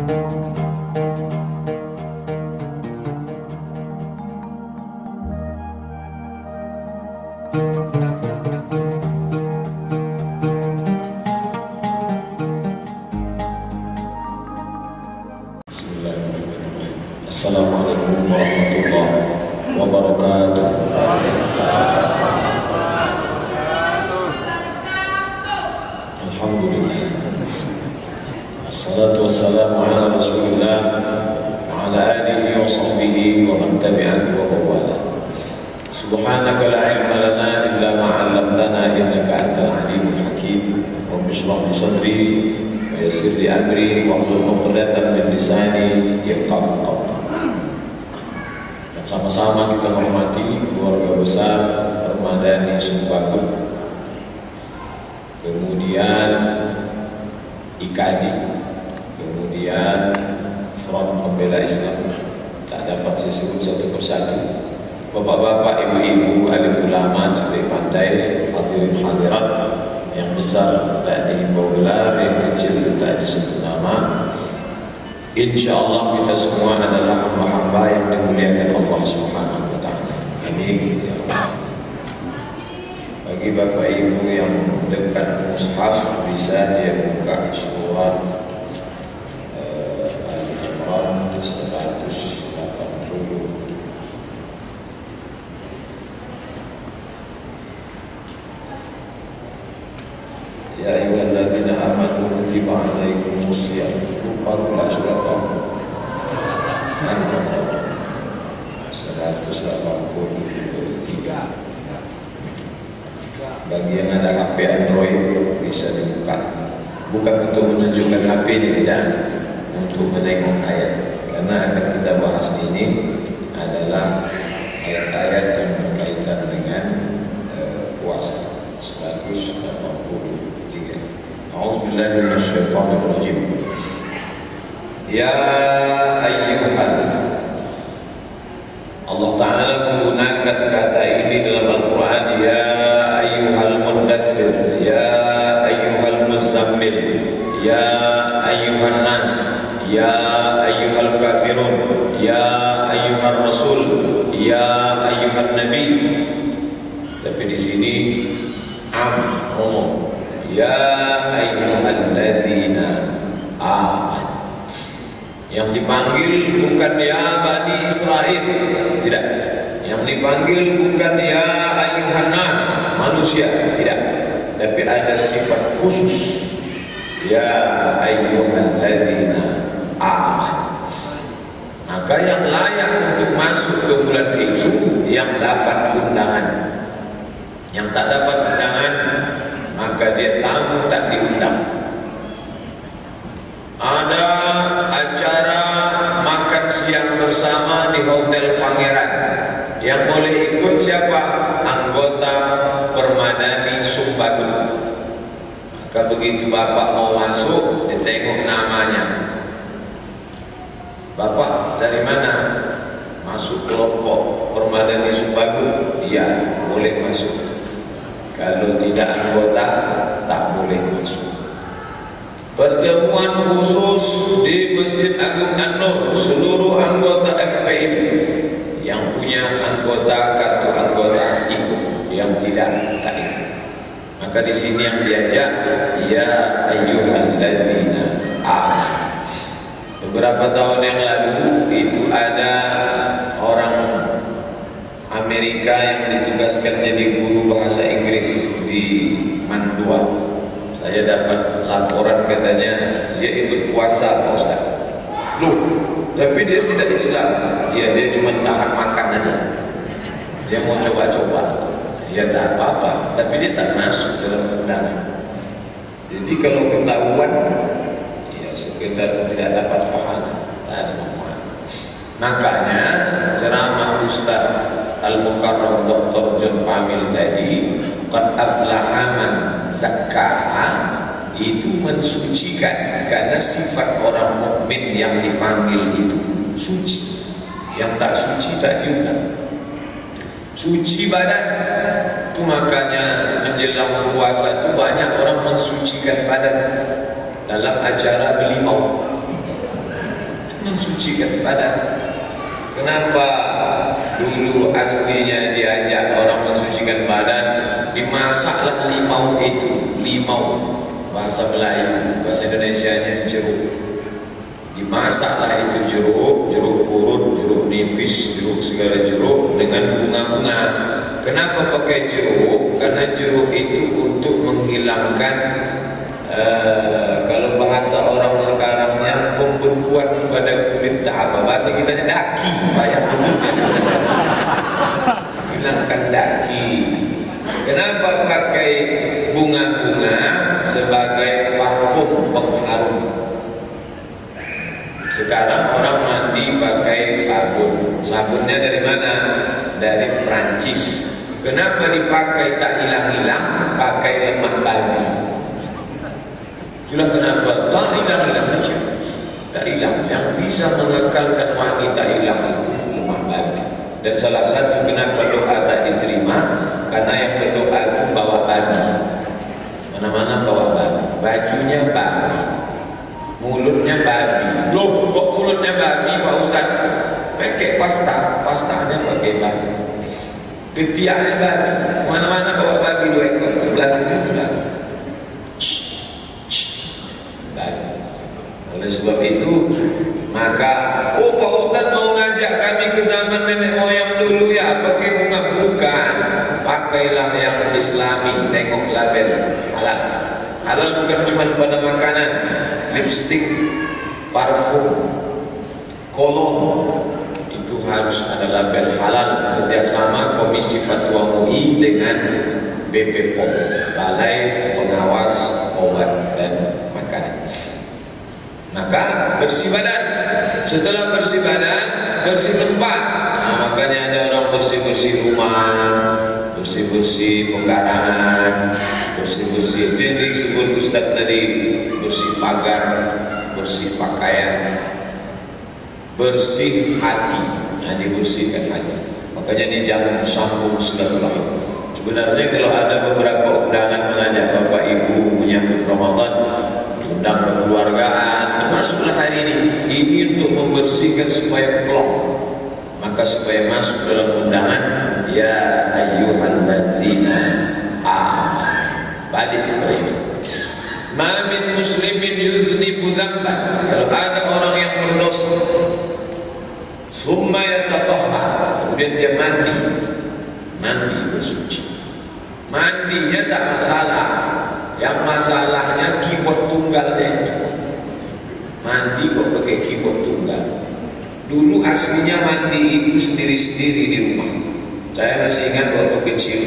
Assalamualaikum warahmatullahi wabarakatuh. Alhamdulillah. Assalatu wassalamu ala Rasulillah wa ala alihi wa sahbihi wa man tabi'ahu wa wala. Subhanaka la ilma lana illa ma 'allamtana innaka antal alimul hakim. Rabbi shrah li sadri wa yassir li amri wa hlul 'uqdatam min lisani yafqahu qawli. Sama-sama kita menghormati keluarga besar Permadani Sumbagul, kemudian IKADI, kemudian Front Pembela Islam. Tak dapat saya sebut satu persatu. Bapak-bapak, ibu-ibu, alim ulama, cerdik pandai, hadirin hadirat yang besar tak dihimbau gelar, yang kecil tak disebut nama. InsyaAllah kita semua adalah hamba-hamba yang dimuliakan Allah Subhanahu wa ta'ala. Amin. Bagi bapak ibu yang dekat mushaf, bisa dia buka surat Al-Imran 180. Ya ayyuhalladzina amanu kutiba alaikumusiyam. Lupa pula surat apa? 183. Bagi yang ada HP Android bisa dibuka. Bukan untuk menunjukkan HP ini, tidak, untuk menengok ayat. Karena akan kita bahas ini adalah ayat-ayat yang berkaitan dengan puasa. 183. A'udzubillahi minasyaitonirrajim. Ya ayyuhal, Allah Ta'ala menggunakan kata ini dalam Al-Quran. Ya ayyuhal muddathir, ya ayyuhal muzammil, ya ayyuhal nas, ya ayyuhal kafirun, ya ayyuhal rasul, ya ayyuhal nabi. Tapi di sini umum. Ya ayyuhal ladzina amanu. Yang dipanggil bukan ya Bani Israel, tidak. Yang dipanggil bukan ya ayyuhan nas, manusia, tidak. Tapi ada sifat khusus. Ya ayyuhal ladzina amanu. Maka yang layak untuk masuk ke bulan itu yang dapat undangan. Yang tak dapat undangan, maka dia tamu tak diundang. Ada acara makan siang bersama di Hotel Pangeran. Yang boleh ikut siapa? Anggota Permadani Sumbagul. Maka begitu bapak mau masuk, ditengok namanya. Bapak dari mana? Masuk kelompok Permadani Sumbagul. Iya, boleh masuk. Kalau tidak anggota, tak boleh masuk. Pertemuan khusus di Masjid Agung An-Nur, seluruh anggota FPIM. Yang punya anggota, kartu anggota ikut, yang tidak tak ikut. Maka di sini yang diajak, ya ayyuhalladzina amanu. Beberapa tahun yang lalu itu ada orang Amerika yang ditugaskan jadi guru bahasa Inggris di Mandua. Saya dapat laporan katanya dia ikut puasa Pak Ustaz. Loh, tapi dia tidak Islam. Dia cuma tahan makan aja. Dia mau coba-coba. Ya tak apa-apa, tapi dia tak masuk dalam undangan. Jadi kalau ketahuan, ya sekedar tidak dapat pahala, tak ada manfaat. Makanya ceramah Ustaz Al-Mukarram Dr. John Pamil tadi, qad aflaha man zakkaha, itu mensucikan, karena sifat orang mukmin yang dipanggil itu suci. Yang tak suci tak diundang. Suci badan itu, makanya menjelang puasa itu banyak orang mensucikan badan dalam acara belimau. mensucikan badan. Kenapa dulu aslinya diajak orang mensucikan badan, dimasaklah limau itu, limau bahasa Melayu, bahasa Indonesianya jeruk. Dimasaklah itu jeruk, jeruk purut, jeruk nipis, jeruk segala jeruk dengan bunga-bunga. Kenapa pakai jeruk? Karena jeruk itu untuk menghilangkan kalau bahasa orang sekarangnya pembekuan pada kulit, apa bahasa kita daki, banyak betul kan? Hilangkan daki. Kenapa pakai bunga-bunga sebagai parfum pengharum? Sekarang orang mandi pakai sabun. Sabunnya dari mana? Dari Prancis. Kenapa dipakai tak hilang-hilang? Pakai lemak babi. Itulah kenapa tak hilang-hilang. Tak hilang. Yang bisa mengekalkan wanita hilang itu lemak babi. Dan salah satu kenapa doa tak diterima, karena yang berdoa itu bawa babi. Mana-mana bawa babi. Bajunya babi, mulutnya babi. Loh, kok mulutnya babi Pak Ustaz? Pakai pastanya pakai babi. Ketiaknya babi. Mana-mana bawa babi 2 ekor. Sebelah sini, sebelah sini. Babi. Oleh sebab itu, maka Pak Ustaz mau ngajak kami ke zaman nenek moyang dulu ya, pakai bunga. Bukan. Pakailah yang Islami. Tengok label halal. Halal bukan cuma pada makanan, lipstik, parfum, kolon, itu harus ada label halal. Kerjasama Komisi Fatwa MUI dengan BPOM, Balai Pengawas Obat dan Makanan. Maka bersih badan. Setelah bersih badan, bersih tempat. Nah, makanya ada orang bersih-bersih rumah, bersih-bersih pekarangan, bersih-bersih itu yang disebut Ustaz tadi, bersih pagar, bersih pakaian, bersih hati. Nah, dibersihkan hati. Makanya ini jangan sambung silaturahim. Sebenarnya kalau ada beberapa undangan mengajak Bapak Ibu menyambut Ramadan, diundang kekeluargaan, termasuklah hari ini untuk membersihkan supaya plong. Maka supaya masuk dalam undangan, ya ayyuhallazina amanu. Balik kepada ini. Ma min muslimin yuznibu dzamban. Kalau ada orang yang berdosa, summa yatatahhar, kemudian dia mandi bersuci. Mandinya tak masalah. Yang masalahnya keyboard tunggalnya itu. Mandi kok pakai keyboard tunggal. Dulu aslinya mandi itu sendiri-sendiri di rumah. Saya masih ingat waktu kecil,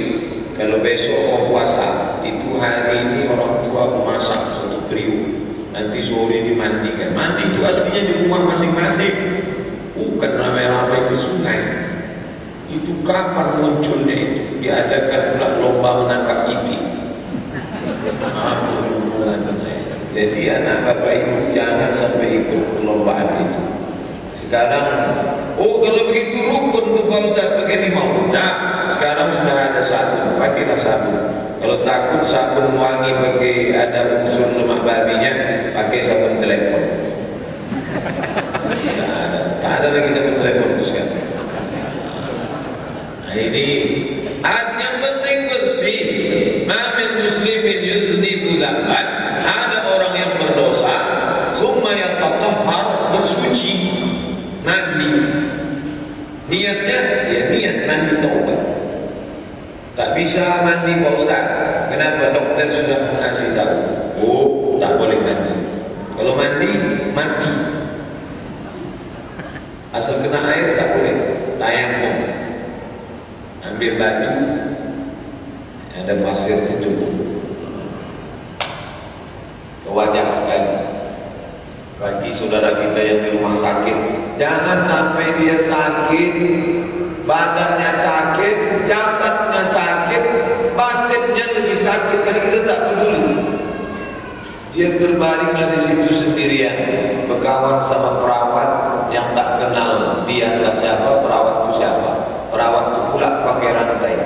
kalau besok mau puasa, itu hari ini orang tua memasak satu periuk, nanti sore dimandikan. Mandi itu aslinya di rumah masing-masing, bukan ramai-ramai ke sungai. Itu kapan munculnya itu? Diadakan pula lomba menangkap itik. Jadi anak bapak ibu jangan sampai ikut perlombaan itu. Sekarang, kalau begitu rukun tuh Pak Ustaz pakai limau. Nah, sekarang sudah ada sabun, pakailah sabun. Kalau takut sabun wangi pakai ada unsur lemak babinya, pakai sabun telepon. Tak ada lagi sabun telepon itu sekarang. Nah, ini yang penting bersih. Ma min muslimin yuznibu dzamban. Ada orang yang berdosa, summa yatatahhar, bersuci, mandi. Niatnya ya niat mandi taubat. Tak bisa mandi Pak Ustaz. Kenapa? Dokter sudah mengasih tahu. Tak boleh mandi. Kalau mandi mati. Asal kena air tak boleh. Tayamum. Ambil batu, ada pasir itu ke wajah sekali. Bagi saudara kita yang di rumah sakit, jangan sampai dia sakit, badannya sakit, jasadnya sakit, batinnya lebih sakit, karena kita tak peduli. Dia terbaringlah di situ sendirian, berkawan sama perawat yang tak kenal dia tak siapa, perawat itu siapa. Perawat itu pula pakai rantai.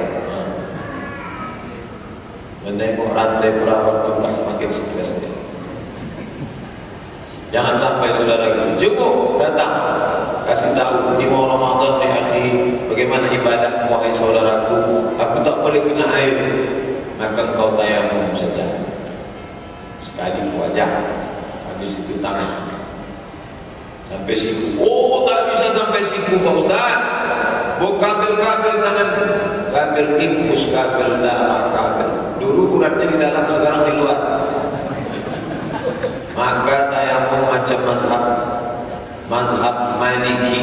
Menengok rantai perawat itu lah makin stres dia. Jangan sampai wahai saudaraku. Cukup datang, kasih tahu di mau Ramadan nih akhi, bagaimana ibadah wahai saudaraku. Aku tak boleh kena air, maka engkau tayamum saja. Sekali wajah, habis itu tangan sampai siku. Oh, tak bisa sampai siku Pak Ustaz. Kabel-kabel tangan, kabel infus, kabel darah, kabel. Dulu uratnya di dalam, sekarang di luar. Maka tayamum macam mazhab Maliki,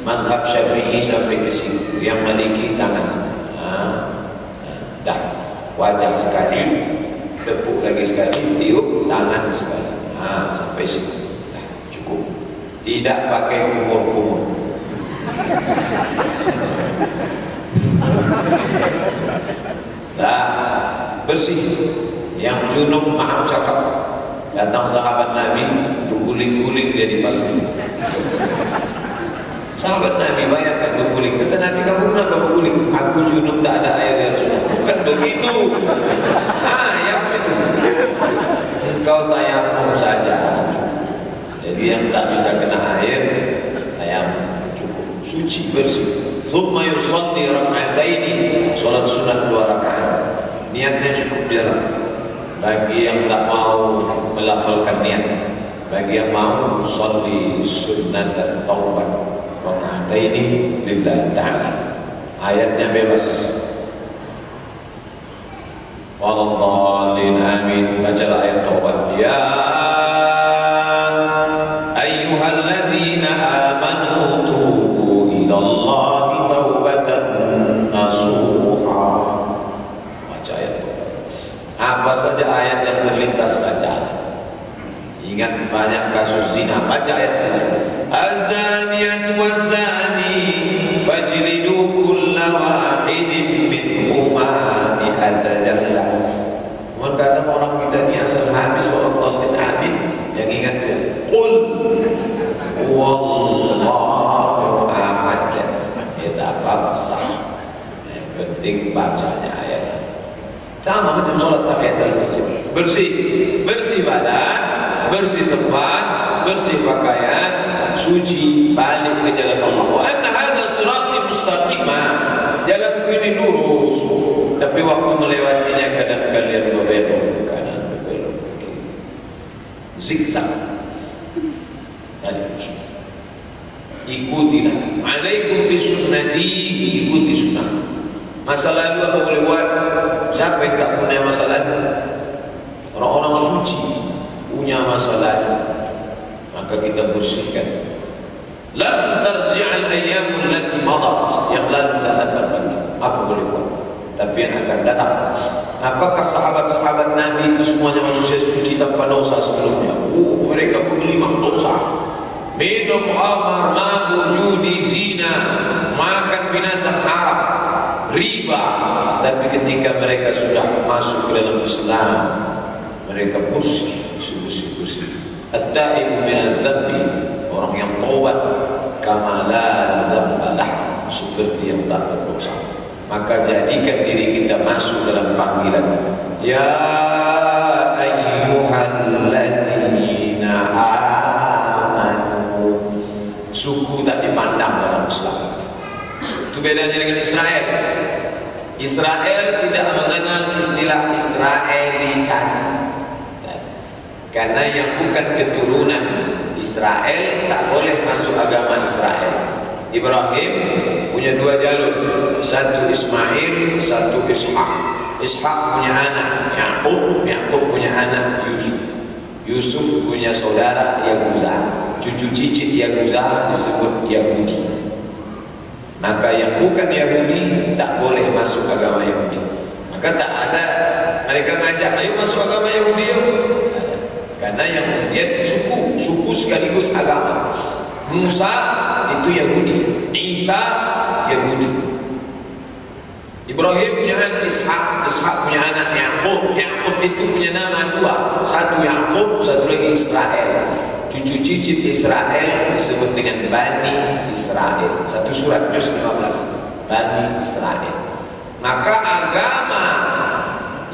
mazhab Syafi'i sampai ke siku. Yang Maliki tangan. Dah, wajah sekali, tepuk lagi sekali, tiup tangan sekali. Sampai siku. Dah, cukup. Tidak pakai kumur-kumur. Dah, bersih. Yang junub maaf cakap. Datang sahabat Nabi, berguling-guling dia di pasir. Sahabat Nabi bayangkan berguling. Kata Nabi, kamu kenapa berguling? Aku junub, tak ada air ya Rasulullah. Bukan begitu. Yang itu. Engkau tayamum saja. Jadi yang tak bisa kena air, tayamum cukup. Suci, bersih. Thumma yusalli rak'ataini, salat sunat 2 rakaat. Niatnya cukup di dalam. Bagi yang tak mau melafalkan niat, bagi yang mau yusalli sunnatan taubat rak'ataini lillahi ta'ala. Ayatnya bebas. Walladhdallin amin. Bacalah ayat taubat. Ya ayyuhalladzina amanu tubu ilallahi taubatan nasuha. Baca ayat. Apa saja ayat yang terlintas baca. Ingat banyak kasus zina, baca ayat zina. Az-zaniyatu waz-zani fajlidu kulla wahidin minhuma mi'ata jaldah. Kadang orang kita ni asal habis walladhdallin amin, yang ingat dia qul wallahu ahad. Itu apa sah. Yang penting bacanya ayat. Sama macam solat tahiyatul masjid. Bersih, bersih badan, bersih tempat, bersih pakaian, suci, balik ke jalan Allah. Wa anna hadza sirati mustaqima. Jalanku ini lurus, tapi waktu melewatinya kadang kalian berbelok ke kanan, berbelok ke kiri. Zigzag. Ikutilah. Alaikum bisunnati, ikuti sunnah. Masa lalu apa boleh buat? Siapa yang tak punya masa lalu? Orang-orang suci punya masa lalu, maka kita bersihkan. Lan tarji'al ayyamul lati madat, yang lalu tak dapat lagi. Apa boleh buat? Tapi yang akan datang. Apakah sahabat-sahabat Nabi itu semuanya manusia suci tanpa dosa sebelumnya? Mereka bergelimang dosa. Minum khamar, mabuk, judi, zina, makan binatang haram, riba. Tapi ketika mereka sudah masuk ke dalam Islam, mereka bersih. At-taibu minaz zambi, orang yang taubat, kama la zambalah, seperti yang tak berdosa. Maka jadikan diri kita masuk dalam panggilan ya ayyuhalladzina amanu. Suku tak dipandang dalam Islam. Itu bedanya dengan Israel. Israel tidak mengenal istilah Israelisasi. Karena yang bukan keturunan Israel tak boleh masuk agama Israel. Ibrahim punya 2 jalur, satu Ismail, satu Ishak. Ishak punya anak Yaqub, Yaqub punya anak Yusuf. Yusuf punya saudara Yahuza. Cucu cicit Yahuza disebut Yahudi. Maka yang bukan Yahudi tak boleh masuk agama Yahudi. Maka tak ada mereka ngajak, ayo masuk agama Yahudi yuk. Karena yang dia suku sekaligus agama. Musa itu Yahudi, Isa Yahudi. Ibrahim punya anak Ishak, Ishak punya anak Yaqub. Yaqub itu punya nama 2, satu Yaqub, satu lagi Israel. Cucu cicit Israel disebut dengan Bani Israel. Satu surat juz 15, Bani Israel. Maka agama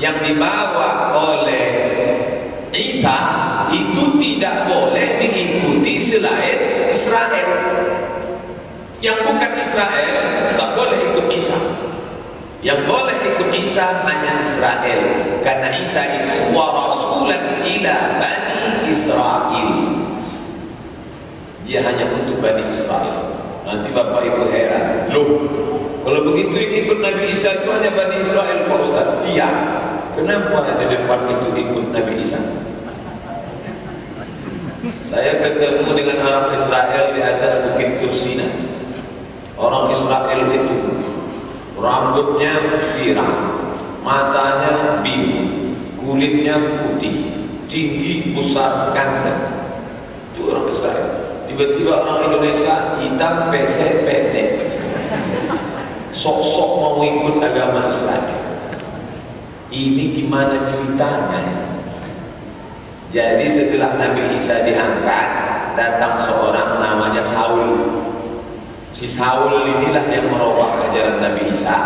yang dibawa oleh Isa itu tidak boleh diikuti selain Israel. Yang bukan Israel tak boleh ikut Isa. Yang boleh ikut Isa hanya Israel, karena Isa itu wa rasulan ila bani Israel. Dia hanya untuk Bani Israel. Nanti Bapak Ibu heran, loh, kalau begitu yang ikut Nabi Isa itu hanya Bani Israel, Pak Ustaz? Iya. Kenapa di depan itu ikut Nabi Isa? Saya ketemu dengan orang Israel di atas Bukit Tursina. Orang Israel itu rambutnya pirang, matanya biru, kulitnya putih, tinggi, besar, ganteng. Itu orang Israel. Tiba-tiba orang Indonesia hitam, pesek, pendek, sok-sok mau ikut agama Islam. Ini gimana ceritanya? Jadi setelah Nabi Isa diangkat, datang seorang namanya Saul. Si Saul inilah yang merubah ajaran Nabi Isa.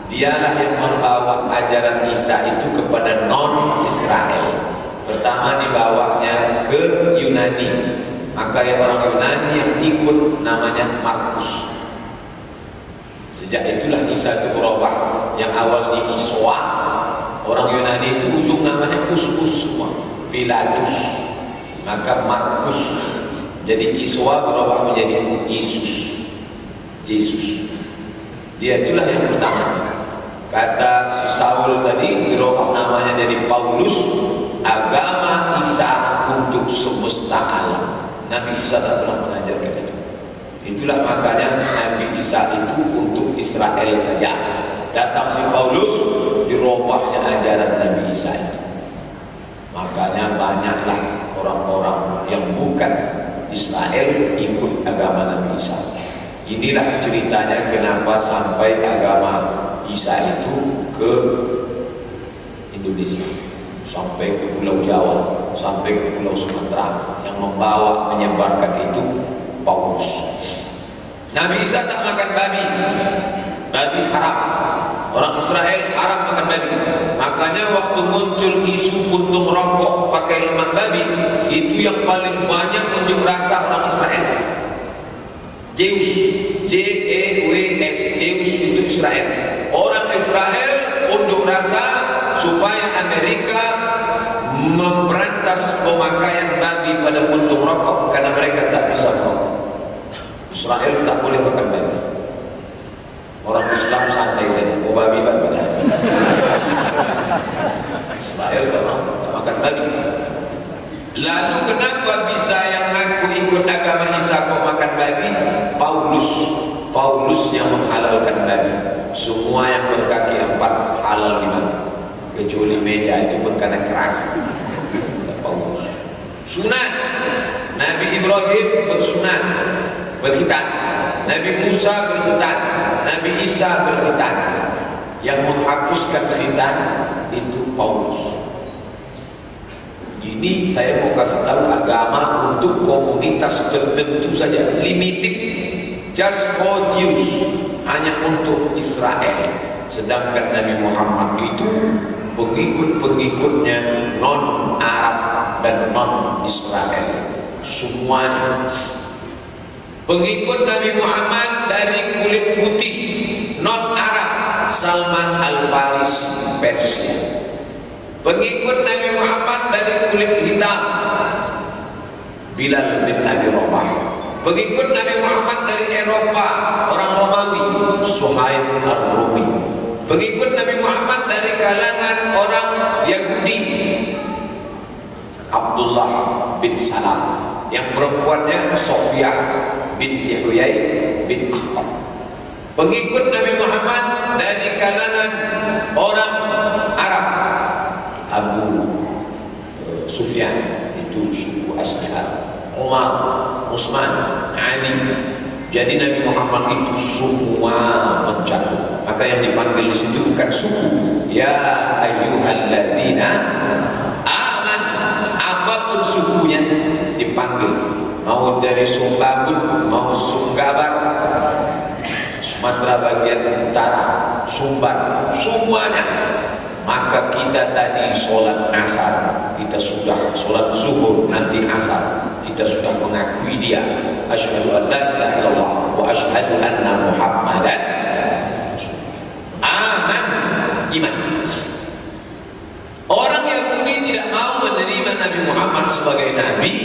Dialah yang membawa ajaran Isa itu kepada non-Israel. Pertama dibawanya ke Yunani. Maka yang orang Yunani yang ikut namanya Markus. Sejak itulah Isa itu berubah. Yang awalnya Iswa, orang Yunani itu ujung namanya Us-Us semua, Pilatus. Maka Markus jadi Iswa berubah menjadi Yesus. Yesus. Dia itulah yang pertama. Kata si Saul tadi berubah namanya jadi Paulus. Agama Isa untuk semesta alam. Nabi Isa tak pernah mengajarkan itu. Itulah makanya Nabi Isa itu untuk Israel saja. Datang si Paulus, dirubahnya ajaran Nabi Isa itu. Makanya banyaklah orang-orang yang bukan Israel ikut agama Nabi Isa. Inilah ceritanya kenapa sampai agama Isa itu ke Indonesia, sampai ke Pulau Jawa, sampai ke Pulau Sumatera. Yang membawa menyebarkan itu Paulus. Nabi Isa tak makan babi. Babi haram. Orang Israel haram makan babi. Makanya waktu muncul isu puntung rokok pakai lemak babi, itu yang paling banyak unjuk rasa orang Israel. Zeus, J-E-W-S, Zeus itu Israel. Orang Israel unjuk rasa supaya Amerika memberantas pemakaian babi pada puntung rokok, karena mereka tak bisa merokok. Israel tak boleh makan babi. Orang Islam santai saja, mau babi-babi dah. Israel tak makan babi. Lalu kenapa bisa yang ngaku ikut agama Isa kok makan babi? Paulus yang menghalalkan babi. Semua yang berkaki 4 halal dimakan, kecuali meja itu berkana keras. Paulus. Sunat. Nabi Ibrahim bersunat, berkhitan. Nabi Musa berkhitan. Nabi Isa berkhitan. Yang menghapuskan khitan itu Paulus. Ini saya mau kasih tahu agama untuk komunitas tertentu saja, limited, just for Jews, hanya untuk Israel. Sedangkan Nabi Muhammad itu pengikut-pengikutnya non-Arab dan non-Israel semuanya. Pengikut Nabi Muhammad dari kulit putih non-Arab, Salman Al-Farisi, Persia. Pengikut Nabi Muhammad dari kulit hitam, Bilal bin Abi Rabah. Pengikut Nabi Muhammad dari Eropa, orang Romawi, Suhaib Ar-Rumi. Pengikut Nabi Muhammad dari kalangan orang Yahudi, Abdullah bin Salam. Yang perempuannya Sofiyah binti Huyai bin Akhtab. Pengikut Nabi Muhammad dari kalangan orang Arab, Abu Sufyan, itu suku asli Arab. Umar, Utsman, Ali. Jadi Nabi Muhammad itu semua mencakup. Maka yang dipanggil di situ bukan suku. Ya ayyuhalladzina aman, apapun sukunya dipanggil. Mau dari Sumbagun, mau Sunggabar, Sumatera bagian utara, Sumbar, semuanya maka kita tadi sholat asar, kita sudah sholat zuhur, nanti asar, kita sudah mengakui dia asyhadu an la ilaha illallah wa asyhadu anna muhammadan aman, iman. Orang Yahudi tidak mau menerima Nabi Muhammad sebagai nabi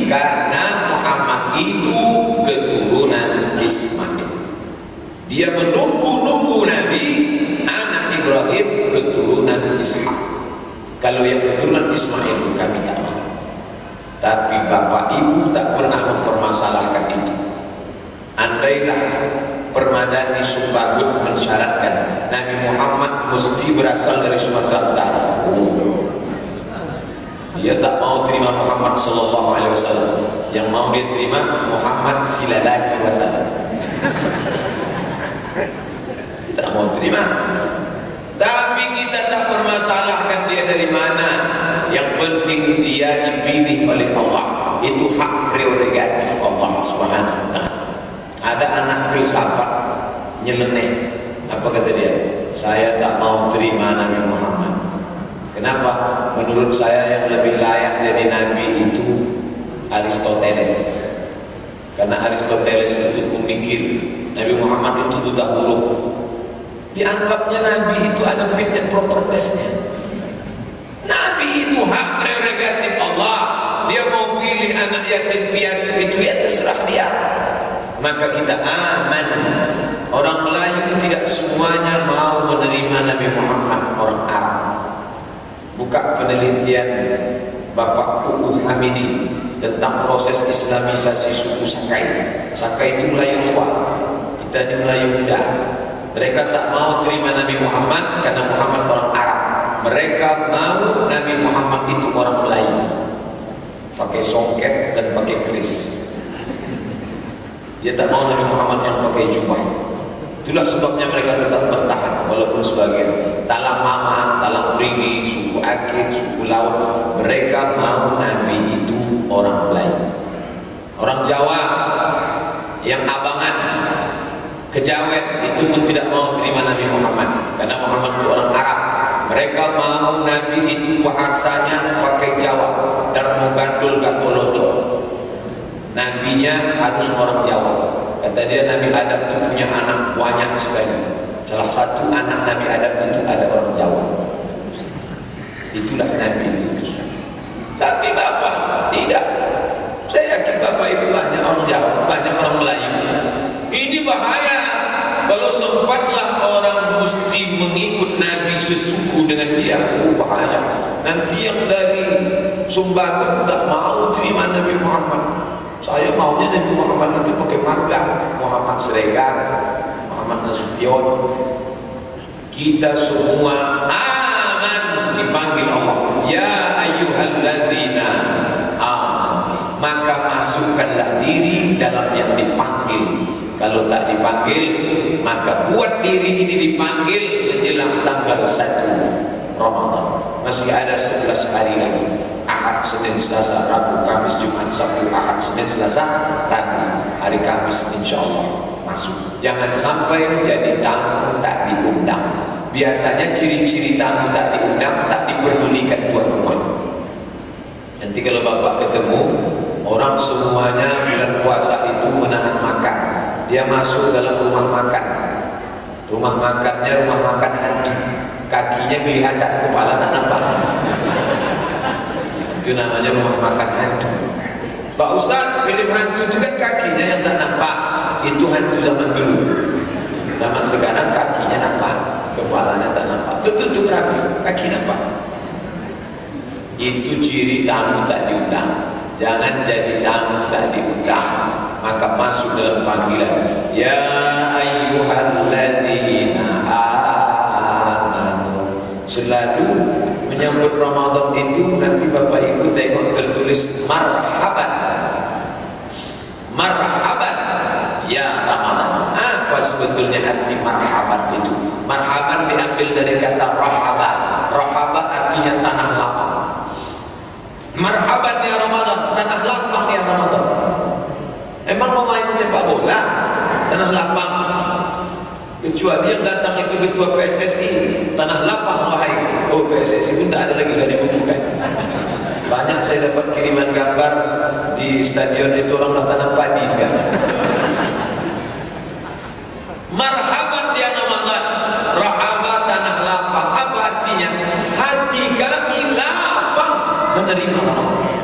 karena Muhammad itu keturunan Ismail. Dia menunggu-nunggu Nabi anak Ibrahim keturunan Ishak. Kalau yang keturunan Ismail kami tak mau. Tapi bapak ibu tak pernah mempermasalahkan itu. Andailah Permadani Sumbagut mensyaratkan Nabi Muhammad mesti berasal dari Sumatera Utara, dia tak mau terima Muhammad sallallahu alaihi wasallam. Yang mau dia terima Muhammad Silalaki wasallam. Tak mau terima. Tapi kita tak permasalahkan dia dari mana. Yang penting dia dipilih oleh Allah. Itu hak prerogatif Allah Subhanahu wa taala. Ada anak filsafat nyeleneh. Apa kata dia? Saya tak mau terima Nabi Muhammad. Kenapa? Menurut saya yang lebih layak jadi nabi itu Aristoteles. Karena Aristoteles itu pemikir, Nabi Muhammad itu buta huruf. Dianggapnya nabi itu ada fit and proper testnya. Nabi itu hak prerogatif Allah. Dia mau pilih anak yatim piatu itu ya terserah dia. Maka kita aman. Orang Melayu tidak semuanya mau menerima Nabi Muhammad. Orang Arab. Buka penelitian Bapak UU Hamidi tentang proses islamisasi suku Sakai. Sakai itu Melayu tua, kita ini Melayu muda. Mereka tak mau terima Nabi Muhammad karena Muhammad orang Arab. Mereka mau Nabi Muhammad itu orang Melayu, pakai songket dan pakai keris. Dia tak mau Nabi Muhammad yang pakai jubah. Itulah sebabnya mereka tetap bertahan. Walaupun sebagian Talang Mama, Talang Ringi, suku Akit, suku Laut, mereka mau Nabi itu orang Melayu. Orang Jawa yang Abangan, Kejawen itu pun tidak mau terima Nabi Muhammad karena Muhammad itu orang Arab. Mereka mau Nabi itu bahasanya pakai Jawa, Darmo Gandul Gatoloco. Nabinya harus orang Jawa. Kata dia Nabi Adam itu punya anak banyak sekali. Salah satu anak Nabi Adam itu ada orang Jawa. Itulah Nabi itu. Tapi Bapak tidak. Saya yakin Bapak Ibu banyak orang Jawa, banyak orang Melayu. Ini bahaya. Kalau sempatlah orang mesti mengikut Nabi sesuku dengan dia, bahaya. Nanti yang dari Sumbagun tak mau terima Nabi Muhammad. Saya maunya Nabi Muhammad nanti pakai marga Muhammad Siregar, Muhammad Nasution. Kita semua aman dipanggil Allah. Ya ayyuhallazina aman. Maka masukkanlah diri dalam yang dipanggil. Kalau tak dipanggil, maka buat diri ini dipanggil menjelang tanggal 1 Ramadan. Masih ada 11 hari lagi. Ahad, Senin, Selasa, Rabu, Kamis, Jumat, Sabtu, Ahad, Senin, Selasa, Rabu. Hari Kamis insyaAllah masuk. Jangan sampai menjadi tamu tak diundang. Biasanya ciri-ciri tamu tak diundang, tak diperdulikan tuan rumah. Nanti kalau Bapak ketemu orang semuanya bulan puasa itu menahan makan, dia masuk dalam rumah makan. Rumah makannya rumah makan hantu. Kakinya kelihatan, kepala tak nampak. Itu namanya rumah makan hantu. Pak Ustaz, film hantu itu kan kakinya yang tak nampak. Itu hantu zaman dulu. Zaman sekarang kakinya nampak, kepalanya tak nampak. Tutup rapi, kaki nampak. Itu ciri tamu tak diundang. Jangan jadi tamu tak diundang. Maka masuk dalam panggilan. Ya ayyuhallazina amanu. Selalu menyambut Ramadan itu nanti Bapak Ibu tengok tertulis marhaban. Marhaban ya Ramadan. Apa sebetulnya arti marhaban itu? Marhaban diambil dari kata rahaba. Rahaba artinya tanah lapang. Marhaban ya Ramadan, tanah lapang ya Ramadan. Emang mau main sepak bola tanah lapang? Kecuali yang datang itu ketua PSSI, tanah lapang wahai. Oh, PSSI pun tak ada lagi dari dibubuhkan. Banyak saya dapat kiriman gambar di stadion itu orang dah tanam padi sekarang. Marhaban dia namakan, rahaba tanah lapang. Apa artinya? Hati kami lapang menerima Ramadan.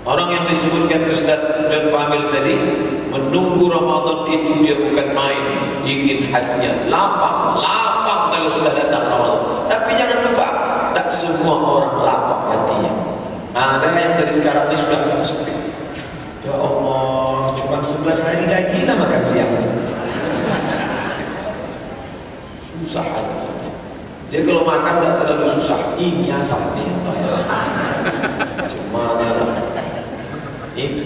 Orang yang disebutkan Ustaz dan Pak Amil tadi, menunggu Ramadan itu dia bukan main, ingin hatinya lapang kalau sudah datang Ramadan. Tapi jangan lupa, tak semua orang lapang hatinya. Ada yang dari sekarang ini sudah sepi. Ya Allah, cuma 11 hari lagi lah makan siang. Susah hati. Dia kalau makan tak terlalu susah. Ini asam dia. Cuma itu.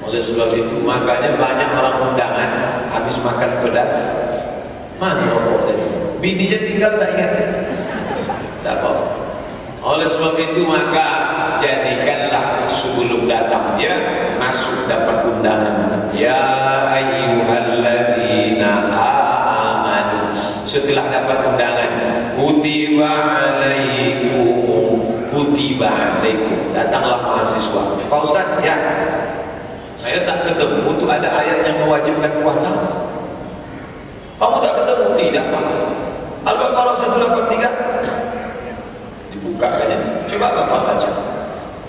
Oleh sebab itu makanya banyak orang undangan habis makan pedas, mana rokok tadi? Bininya tinggal tak ingat. Tak apa. Oleh sebab itu maka jadikanlah sebelum datang dia masuk dapat undangan. Ya ayyuhalladzina amanu. Setelah dapat undangan, kutiba alaikum, datanglah mahasiswa. Pak Ustaz, ya, saya tak ketemu untuk ada ayat yang mewajibkan puasa. Kamu tak ketemu? Tidak, Pak. Al-Baqarah 183 dibuka aja. Coba Bapak baca.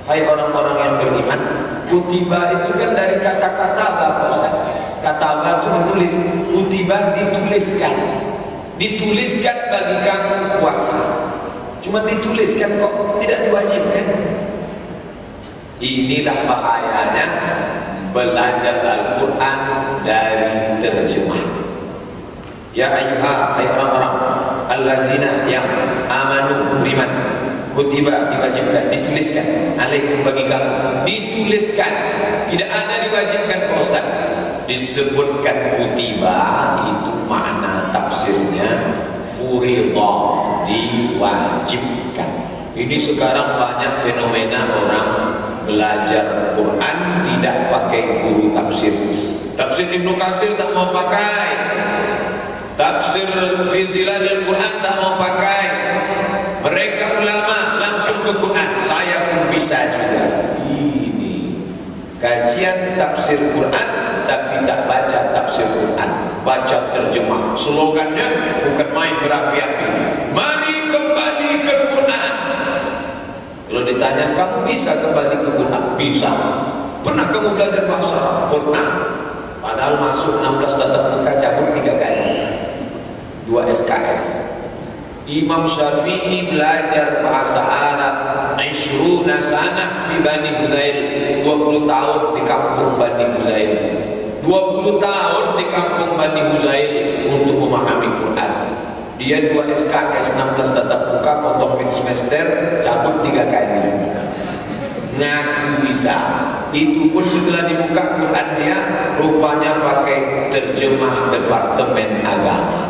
Hai orang-orang yang beriman, kutiba itu kan dari kata-kata Bapak Ustaz. Kata itu menulis, kutiba dituliskan bagi kamu puasa. Cuma dituliskan kok, tidak diwajibkan. Inilah bahayanya belajar Al-Quran dari terjemah. Ya ayyuha, hai orang-orang allazina yang amanu, beriman, kutiba diwajibkan, dituliskan, alaikum bagi kamu, dituliskan, tidak ada diwajibkan Pak Ustaz. Disebutkan kutiba itu makna tafsirnya furidah, diwajibkan. Ini sekarang banyak fenomena orang belajar Quran tidak pakai guru tafsir. Tafsir Ibnu Katsir tak mau pakai, tafsir fi zilalil Quran tak mau pakai. Mereka ulama langsung ke Quran. Saya pun bisa juga. Ini kajian tafsir Quran tapi tak baca tafsir Quran, baca terjemah. Slogannya bukan main berapi-api, mari kembali ke Quran. Kalau ditanya, kamu bisa kembali ke Quran? Bisa. Pernah kamu belajar bahasa Arab? Pernah. Padahal masuk 16 tatap muka cabut 3 kali, 2 SKS. Imam Syafi'i belajar bahasa Arab 20 sanah fi Bani Huzail, 20 tahun di kampung Bani Huzail, 20 tahun di kampung Bani Huzail untuk memahami Quran. Dia 2 SKS 16 tatap muka, potong mid semester, cabut 3 kali. Ngaku bisa. Itu pun setelah dibuka Quran dia rupanya pakai terjemah Departemen Agama.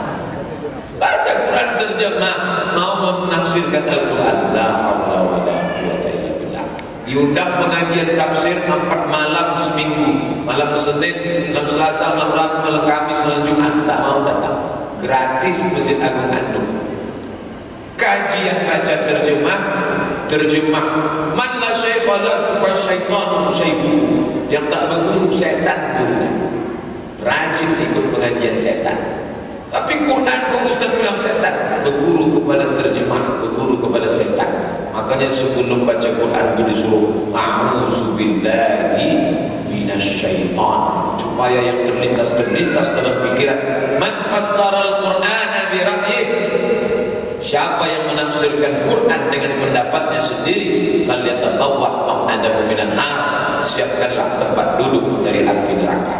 Baca Quran terjemah, mau menafsirkan Al-Quran. La haula wala quwwata illa billah. Diundang pengajian tafsir 4 malam seminggu, malam Senin, malam Selasa, malam Rabu, malam Kamis, malam Jumat, tak mau datang. Gratis Masjid Agung Andung. Kajian baca terjemah man la syaikha lahu fa syaitanu syaihu. Yang tak berguru setan gurunya. Rajin ikut pengajian setan. Tapi Quran kok Ustaz bilang setan? Berguru kepada terjemah, berguru kepada setan. Makanya sebelum baca Quran itu disuruh a'udzubillahi minasyaitan, supaya yang terlintas dalam pikiran, man fassara al-Qur'ana bi ra'yih, siapa yang menafsirkan Quran dengan pendapatnya sendiri, falyatabawwa maq'adahu minan nar, siapkanlah tempat duduk dari api neraka.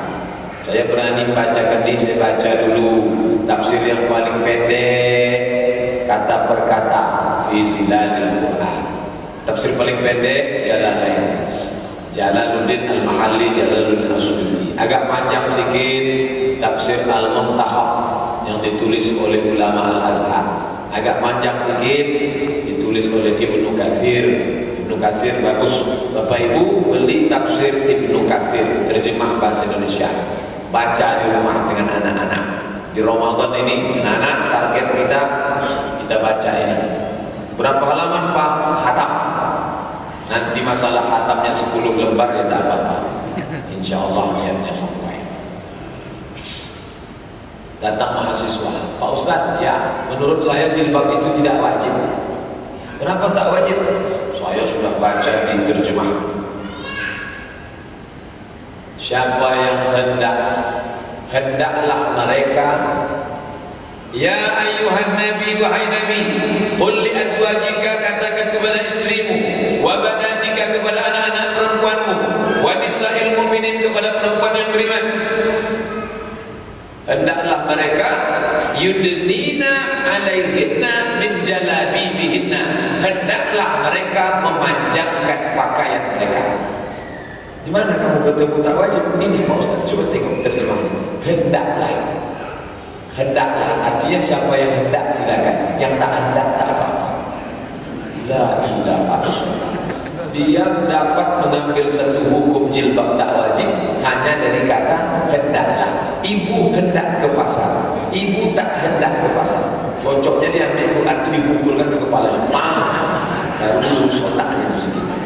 Saya berani bacakan ini, saya baca dulu tafsir yang paling pendek, kata per kata, fi zilalil Quran. Tafsir paling pendek Jalalain, Jalaluddin Al-Mahalli, Jalaluddin As-Suyuti. Agak panjang sikit tafsir Al-Muntahab yang ditulis oleh ulama Al-Azhar. Agak panjang sikit ditulis oleh Ibnu Katsir. Ibnu Katsir bagus. Bapak Ibu beli tafsir Ibnu Katsir terjemah bahasa Indonesia, baca di rumah dengan anak-anak. Di Ramadan ini, anak-anak, target kita baca ini. Berapa halaman Pak? Hatam. Nanti masalah hatamnya 10 lembar ya tak apa-apa. Insya Allah niatnya sampai. Datang mahasiswa, Pak Ustadz, ya menurut saya jilbab itu tidak wajib. Kenapa tak wajib? Saya sudah baca di terjemah. Siapa yang hendaklah mereka, ya ayuhan nabi, wahai nabi, qul li azwajika, katakan kepada istrimu, wa banatika, kepada anak-anak perempuanmu, wa nisa'il mu'minin, kepada perempuan yang beriman, hendaklah mereka yudnina alaihinna min jalabibihinna, hendaklah mereka memanjangkan pakaian mereka. Di mana kamu ketemu tak wajib? Ini Pak Ustaz, coba tengok terjemahan. Hendaklah, hendaklah artinya siapa yang hendak silakan, yang tak hendak tak apa-apa. La ilaha illallah. Dia dapat mengambil satu hukum jilbab tak wajib hanya dari kata hendaklah. Ibu hendak ke pasar, ibu tak hendak ke pasar. Cocoknya dia ambil Quran itu dipukulkan ke kepalanya, baru lurus otaknya itu sedikit.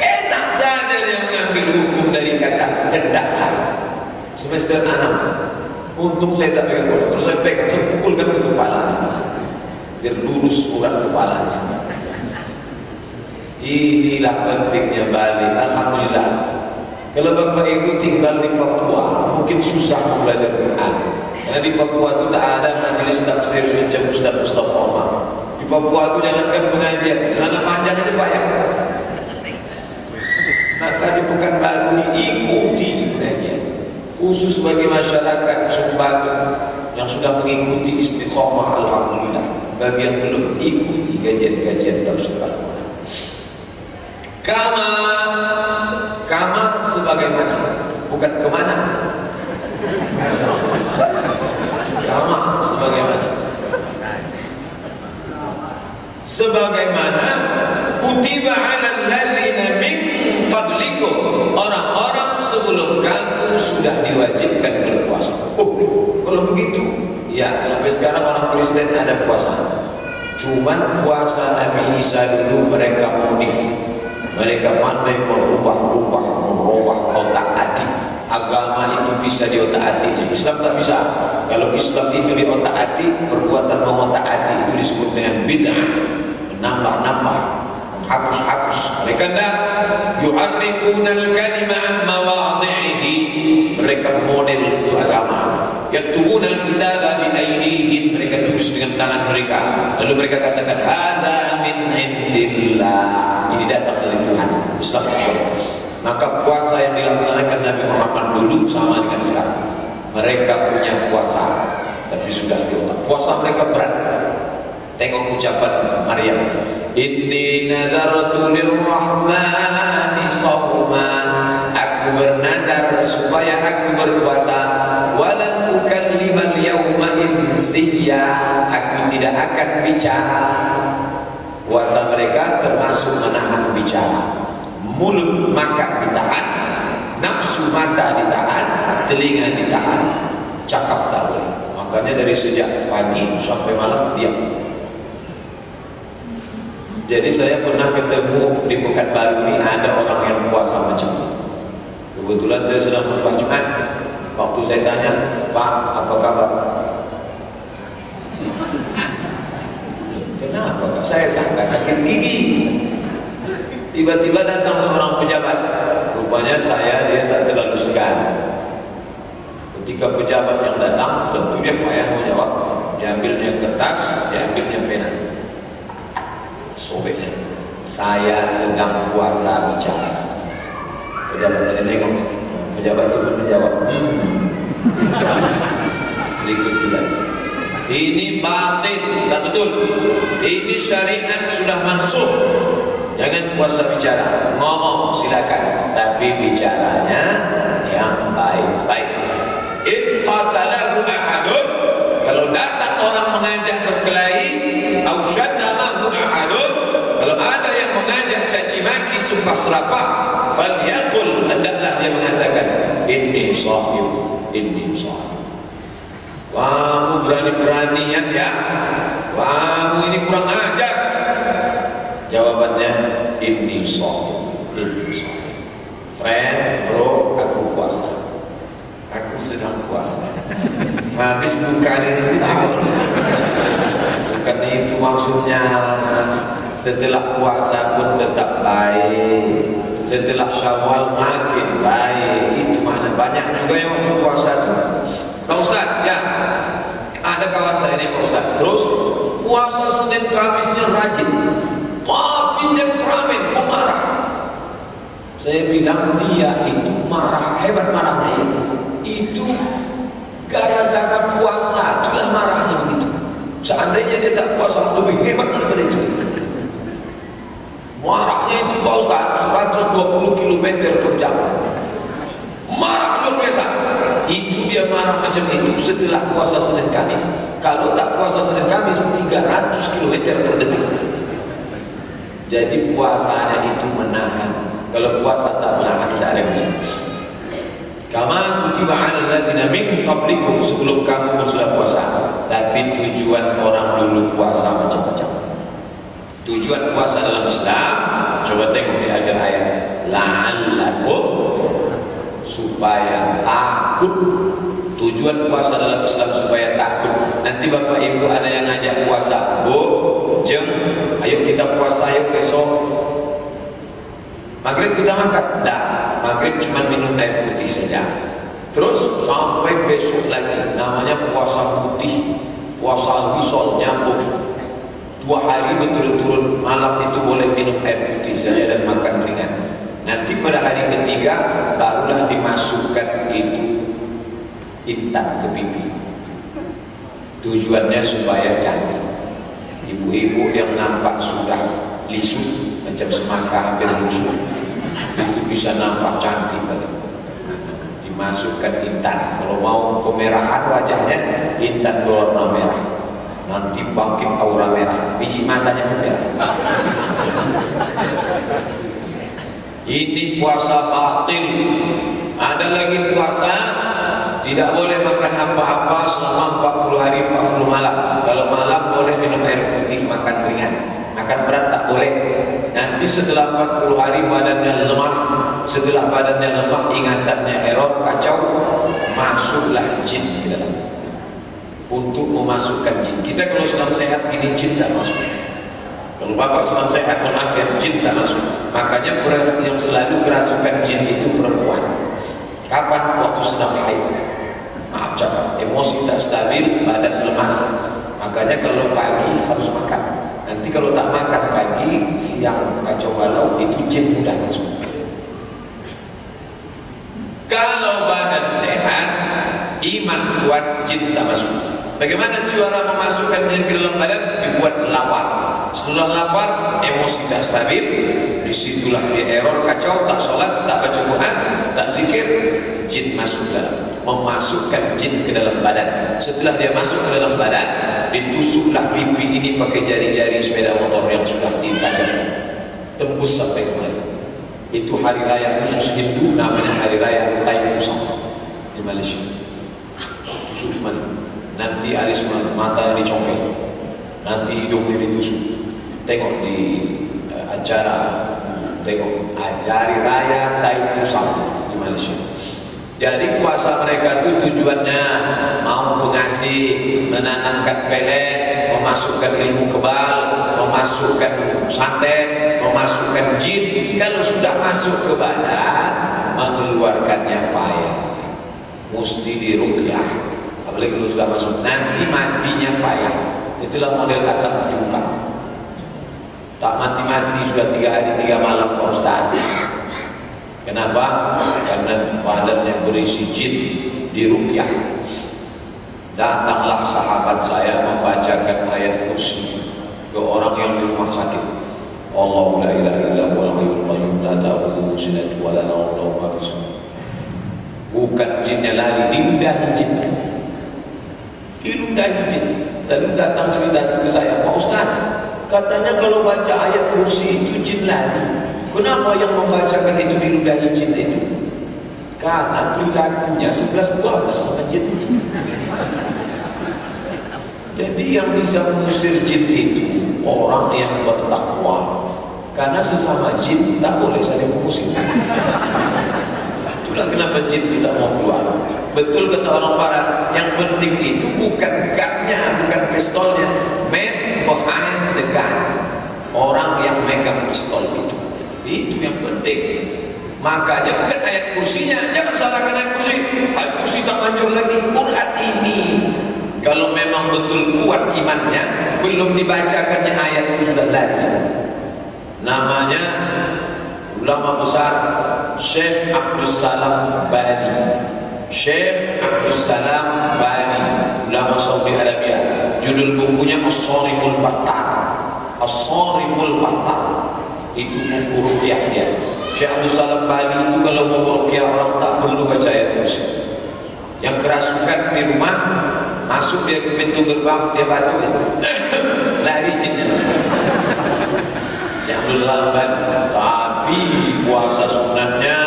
Enak saja dia mengambil hukum dari kata hendaklah. Semester 6, untung saya tak pegang Quran. Kalau saya pegang, saya pukulkan ke kepalanya, biar lurus urat kepala di sana. Inilah pentingnya Bali. Alhamdulillah. Kalau Bapak Ibu tinggal di Papua, mungkin susah belajar Quran. Karena di Papua itu tak ada majelis tafsir macam Ustaz-Ustaz Omar. Di Papua itu jangankan pengajian, celana panjang aja payah. Maka di Pekanbaru ini ikuti pengajian. Khusus bagi masyarakat Sumbawa yang sudah mengikuti istiqomah, alhamdulillah. Bagi yang belum, ikuti kajian-kajian tafsir Al-Quran. Kama sebagaimana, bukan kemana. Kama sebagaimana, sebagaimana kutiba 'alal ladzina min qablikum, orang-orang sebelum kamu sudah diwajibkan berpuasa. Kalau begitu, ya sampai sekarang orang Kristen ada puasa. Cuman puasa Nabi Isa dulu mereka modif. Mereka pandai merubah otak atik. Agama itu bisa di otak atiknya. Islam tak bisa. Kalau Islam itu di otak atik, perbuatan mengotak atik itu disebut dengan bid'ah. Menambah-nambah, menghapus-hapus. Mereka tidak yuharrifuna al-kalima an mawadhi'ihi. Mereka model itu agama. Yaktubuna al-kitaba bi aydihim. Mereka tulis dengan tangan mereka. Lalu mereka katakan hadza min indillah. Ini datang dari Tuhan. Islam. Maka puasa yang dilaksanakan Nabi Muhammad dulu sama dengan sekarang. Mereka punya puasa, tapi sudah di otak. Puasa mereka berat. Tengok ucapan Maryam. Inni nazartu lirrahmani shawman. Aku bernazar supaya aku berpuasa. Walan ukallimal yawma insiya. Aku tidak akan bicara. Puasa mereka termasuk menahan bicara. Mulut makan ditahan, nafsu mata ditahan, telinga ditahan, cakap tak boleh. Makanya dari sejak pagi sampai malam diam. Jadi saya pernah ketemu di Pekanbaru ini ada orang yang puasa macam ini. Kebetulan saya sedang khutbah Jumat. Waktu saya tanya, Pak, apa kabar? Kenapa kak? Saya sangka sakit gigi. Tiba-tiba datang seorang pejabat. Rupanya dia tak terlalu segan. Ketika pejabat yang datang, tentu dia payah menjawab. Dia ambilnya kertas, dia ambilnya pena. Sobeknya. Saya sedang puasa bicara. Pejabat tadi nengok. Pejabat itu pun menjawab. Berikut juga. Ini batin, tak betul. Ini syariat sudah mansuh. Jangan puasa bicara, ngomong silakan, tapi bicaranya yang baik-baik. In qatalahu ahadun, kalau datang orang mengajak berkelahi, au syatamahu ahadun, kalau ada yang mengajak caci maki, sumpah serapah, falyaqul, hendaklah dia mengatakan inni shahib, inni shahib. Kamu berani-beranian ya, kamu ini kurang ajar. Jawabannya, ini sohib, ini sohib. Friend, bro, aku puasa. Aku sedang puasa. Habis buka ini tengok. Bukan itu maksudnya. Setelah puasa pun tetap baik. Setelah Syawal makin baik. Itu mana banyak juga yang waktu puasa itu. Pak Ustaz, ya, ada kawan saya ini Pak Ustaz. Terus puasa Senin Kamisnya rajin, tapi temperamen, pemarah. Saya bilang dia itu marah, hebat marahnya ya. Itu gara-gara puasa, itulah marahnya begitu. Seandainya dia tak puasa, lebih hebat daripada itu. Marahnya itu Pak Ustaz 120 km per jam. Marah luar biasa. Itu dia marah macam itu setelah puasa Senin Kamis. Kalau tak puasa Senin Kamis 300 km per detik. Jadi puasanya itu menahan. Kalau puasa tak menahan, tak ada ini. Kama kutiba 'alal ladzina min qablikum, sebelum kamu pun sudah puasa. Tapi tujuan orang dulu puasa macam-macam. Tujuan puasa dalam Islam, coba tengok di akhir ayat, la'allakum, supaya takut. Tujuan puasa dalam Islam supaya takut. Nanti bapak ibu ada yang ngajak puasa, bu, jeng, ayo kita puasa, ayo besok maghrib kita makan. Tidak, maghrib cuma minum air putih saja. Terus sampai besok lagi, namanya puasa putih, puasa wisol, nyambung 2 hari berturut-turut. Malam itu boleh minum air putih saja dan makan ringan. Nanti pada hari ketiga barulah dimasukkan itu intan ke pipi. Tujuannya supaya cantik. Ibu-ibu yang nampak sudah lisu macam semangka hampir lusuh, itu bisa nampak cantik lagi. Dimasukkan intan. Kalau mau kemerahan wajahnya, intan berwarna merah. Nanti bangkit aura merah, biji matanya pun merah. Ini puasa batin. Ada lagi puasa tidak boleh makan apa-apa selama 40 hari 40 malam. Kalau malam boleh minum air putih, makan ringan. Makan berat tak boleh. Nanti setelah 40 hari badannya lemah. Setelah badannya lemah, ingatannya error, kacau, masuklah jin ke dalam. Untuk memasukkan jin. Kita kalau sedang sehat ini jin tak masuk. Kalau bapak sedang sehat walafiat, jin tak masuk. Makanya yang selalu kerasukan jin itu perempuan. Kapan? Waktu sedang haid. Maaf cakap, emosi tak stabil, badan lemas. Makanya kalau pagi harus makan. Nanti kalau tak makan pagi, siang kacau balau, itu jin mudah masuk. Kalau badan sehat, iman kuat, jin tak masuk. Bagaimana cara memasukkan jin ke dalam badan? Dibuat lapar. Setelah lapar, emosi tak stabil, disitulah dia error, kacau, tak sholat, tak baca Quran, tak zikir, jin masuk dalam. Memasukkan jin ke dalam badan. Setelah dia masuk ke dalam badan, ditusuklah pipi ini pakai jari-jari sepeda motor yang sudah ditajamkan, tembus sampai kemari. Itu hari raya khusus Hindu, namanya hari raya Thaipusam di Malaysia. Tusuk mana? Nanti alis mata dicongkel, nanti hidungnya ditusuk. Tengok di acara, tengok hari raya Thaipusam di Malaysia. Jadi puasa mereka itu tujuannya mau pengasih, menanamkan pelet, memasukkan ilmu kebal, memasukkan santet, memasukkan jin. Kalau sudah masuk ke badan, mengeluarkannya payah, mesti diruqyah. Apalagi kalau sudah masuk, nanti matinya payah. Itulah model atap dibuka. Tak mati-mati sudah 3 hari 3 malam Pak Ustaz. Kenapa? Karena badannya berisi jin, diruqyah. Datanglah sahabat saya membacakan ayat kursi ke orang yang di rumah sakit. Allahu la ilaha illa huwal hayyul qayyum la ta'khudhuhu sinatun wa la nawm lahu ma fis samawati. Bukan jinnya lari, diludahi jin. Diludahi jin. Lalu datang cerita itu ke saya, Pak Ustaz, katanya kalau baca ayat kursi itu jin lari. Kenapa yang membacakan itu diludahi jin itu? Karena perilakunya 11-12 sama jin itu. Jadi yang bisa mengusir jin itu orang yang bertakwa. Karena sesama jin tak boleh saling mengusir. Itulah kenapa jin itu tak mau keluar. Betul kata orang barat, yang penting itu bukan gunnya, bukan pistolnya, man behind the gun. Orang yang megang pistol itu yang penting. Makanya bukan ayat kursinya, jangan salahkan ayat kursi. Ayat kursi tak manjur lagi. Quran ini kalau memang betul kuat imannya, belum dibacakannya ayat itu sudah lari. Namanya ulama besar Syekh Abdul Salam Bali. Syekh Abdul Salam Bali, ulama Saudi Arabia. Judul bukunya As-Sarimul Battar. As-Sarimul Battar. Itu buku ruqyahnya. Syekh Abdul Salam Bali itu kalau mau ruqyah orang tak perlu baca ayat kursi. Yang kerasukan di rumah, masuk dia ke pintu gerbang, dia batuk, lari jinnya. Syekh Abdul Salam Bali. Tapi puasa sunatnya,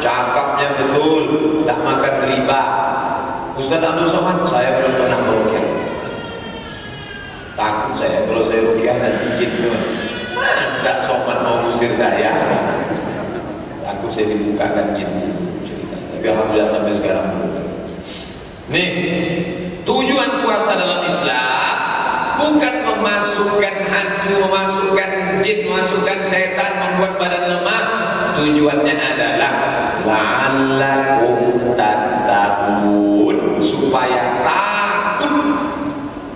cakapnya betul, tak makan riba. Ustaz Abdul Somad, saya belum pernah meruqyah. Takut saya kalau saya ruqyah nanti jin tuh. Masa Somad mau ngusir saya? Takut saya dibukakan jin itu cerita. Tapi alhamdulillah sampai sekarang belum. Nih, tujuan puasa dalam Islam bukan memasukkan hantu, memasukkan jin, memasukkan setan, membuat badan lemah. Tujuannya adalah la'allakum tattaqun, supaya takut.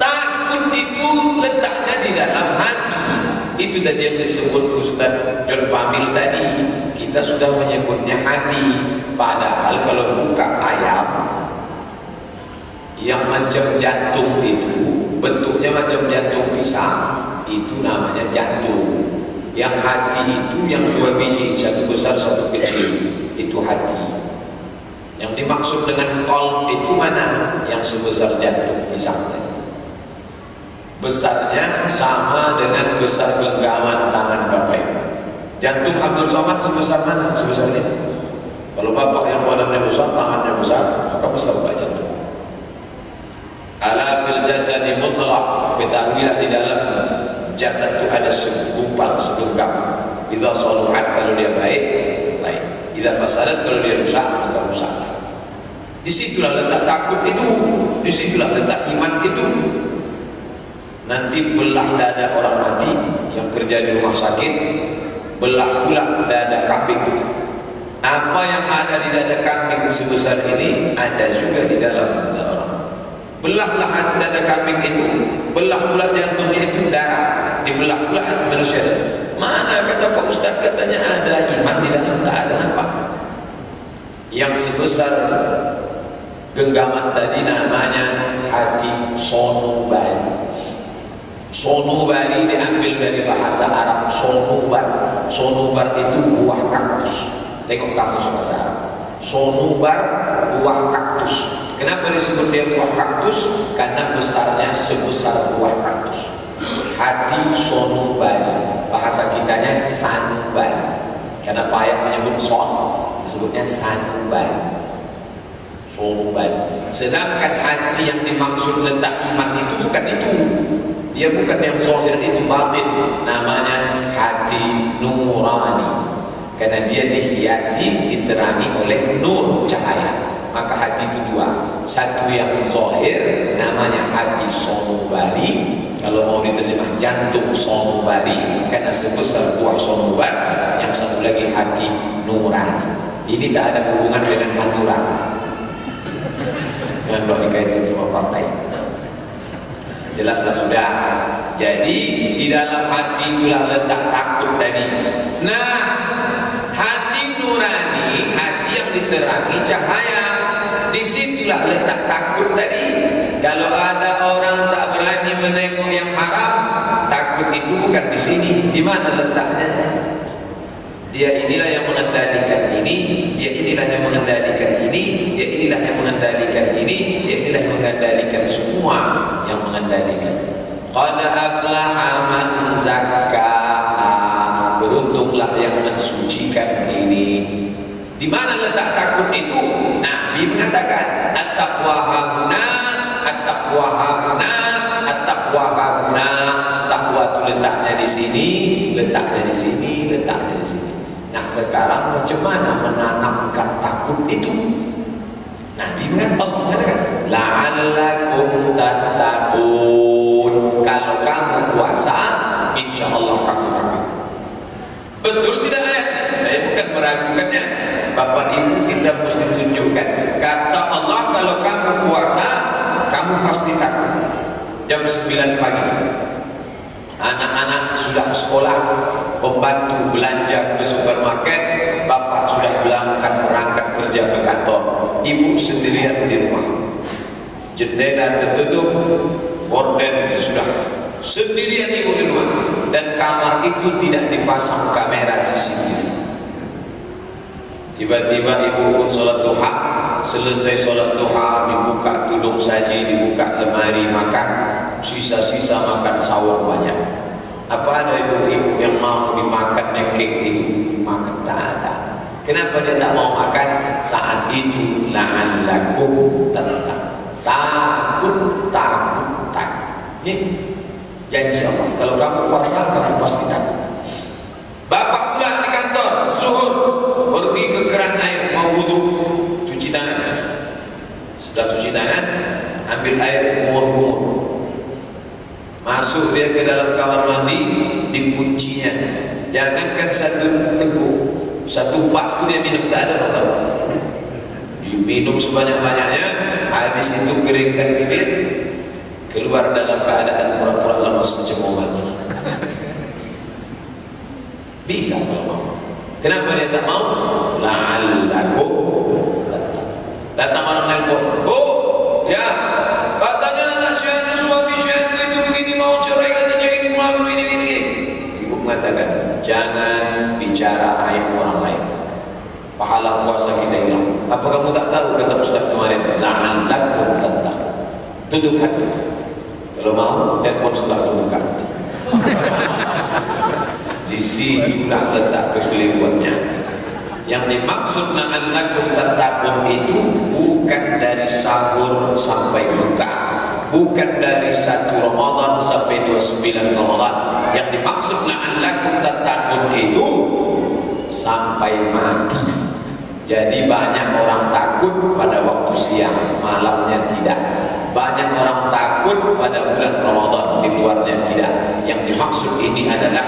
Takut itu letaknya di dalam hati. Itu tadi yang disebut Ustaz John Pamil tadi. Kita sudah menyebutnya hati. Padahal kalau buka ayam yang macam jantung itu, bentuknya macam jantung pisang, itu namanya jantung. Yang hati itu yang dua biji, satu besar satu kecil, itu hati. Yang dimaksud dengan qalb itu mana? Yang sebesar jantung pisang. Besarnya sama dengan besar genggaman tangan Bapak Ibu. Jantung Abdul Somad sebesar mana? Sebesar ini. Kalau Bapak yang badannya besar, tangannya besar, maka besar Bapak jantung. Ala fil jasadi mutlaq, ketahuilah di dalam jasad itu ada segumpal, segenggam. Idza saluhat, kalau dia baik, baik. Idza fasadat, kalau dia rusak, maka rusak. Disitulah letak takut itu, disitulah letak iman itu. Nanti belah dada orang mati yang kerja di rumah sakit, belah pula dada kambing. Apa yang ada di dada kambing sebesar ini ada juga di dalam dada orang. Belahlah dada kambing itu, belah pula jantungnya itu, darah dibelah pula manusia. Mana kata Pak Ustaz, katanya ada iman di dalam, tak ada apa. Yang sebesar genggaman tadi namanya hati sonubari. Sonubari diambil dari bahasa Arab sonubar. Sonubar itu buah kaktus. Tengok kamus bahasa Arab. Sonubar, buah kaktus. Kenapa disebut dia buah kaktus? Karena besarnya sebesar buah kaktus. Hati sonubari. Bahasa kitanya sanubari. Karena payah menyebut son, disebutnya sanubari. Sonubari. Sedangkan hati yang dimaksud letak iman itu bukan itu. Dia bukan yang zahir, itu batin. Namanya hati nurani. Karena dia dihiasi, diterangi oleh nur, cahaya. Maka hati itu dua. Satu yang zahir namanya hati sonubari. Kalau mau diterjemah jantung sonubari, karena sebesar buah sonubar. Yang satu lagi hati nurani. Ini tak ada hubungan dengan Madura. Jangan kalau dikaitkan sama partai. Jelaslah sudah. Jadi di dalam hati itulah letak takut tadi. Nah, hati nurani, hati yang diterangi cahaya, disitulah letak takut tadi. Kalau ada orang tak berani menengok yang haram, takut itu bukan di sini. Di mana letaknya? Dia inilah yang mengendalikan ini, dia inilah yang mengendalikan ini, dia inilah yang mengendalikan ini, dia inilah yang mengendalikan semua, yang mengendalikan. Qad aflaha man zakkaha, beruntunglah yang mensucikan ini. Di mana letak takut itu? Nabi mengatakan at-taqwa hahuna, at-taqwa hahuna, sini, letaknya di sini, letaknya di sini. Nah sekarang macam mana menanamkan takut itu? Nabi mengatakan, la'allakum tattaqun. Kalau kamu puasa, insya Allah kamu takut. Betul tidak ayat? Saya bukan meragukannya. Bapak Ibu kita mesti tunjukkan. Kata Allah, kalau kamu puasa, kamu pasti takut. Jam 9 pagi, anak-anak sudah sekolah, pembantu belanja ke supermarket, bapak sudah berangkat kerja ke kantor, ibu sendirian di rumah, jendela tertutup, gorden sudah sendirian ibu di rumah, dan kamar itu tidak dipasang kamera CCTV. Tiba-tiba ibu pun sholat duha, selesai sholat duha dibuka tudung saji, dibuka lemari makan, sisa-sisa makan sawah banyak. Apa ada ibu-ibu yang mau dimakan kek itu? Makan tak ada. Kenapa dia tak mau makan? Saat itu la'allakum tattaqun. Takut. Ini janji Allah. Kalau kamu puasa, kamu pasti takut. Bapak pulang di kantor, zuhur, pergi ke keran air, mau wudu, cuci tangan. Setelah cuci tangan, ambil air kumur-kumur, masuk dia ke dalam kamar mandi, dikuncinya. Jangankan satu teguk, satu bak tu dia minum tak ada, tahu? Diminum sebanyak-banyaknya, habis itu keringkan bibir, keluar dalam keadaan pura-pura lemas macam mau mati. Bisa kalau mau. Kenapa dia tak mau? La'allakum tattaqun. Datang orang nelpon, oh ya, katanya anak syahdu, suami syahdu itu begini, mau cerai katanya ini, malu ini. Ibu mengatakan, jangan bicara aib orang lain, pahala puasa kita hilang. Apa kamu tak tahu kata Ustaz kemarin, la'allakum tattaqun. Tutup hati. Kalau mau, telepon setelah terbuka. Di situlah letak kekeliruannya. Yang dimaksud la'allakum tattaqun itu bukan dari sahur sampai buka, bukan dari 1 Ramadan sampai 29 Ramadan. Yang dimaksud la'allakum tattaqun itu sampai mati. Jadi banyak orang takut pada waktu siang, malamnya tidak. Banyak orang takut pada bulan Ramadan, di luarnya tidak. Yang dimaksud ini adalah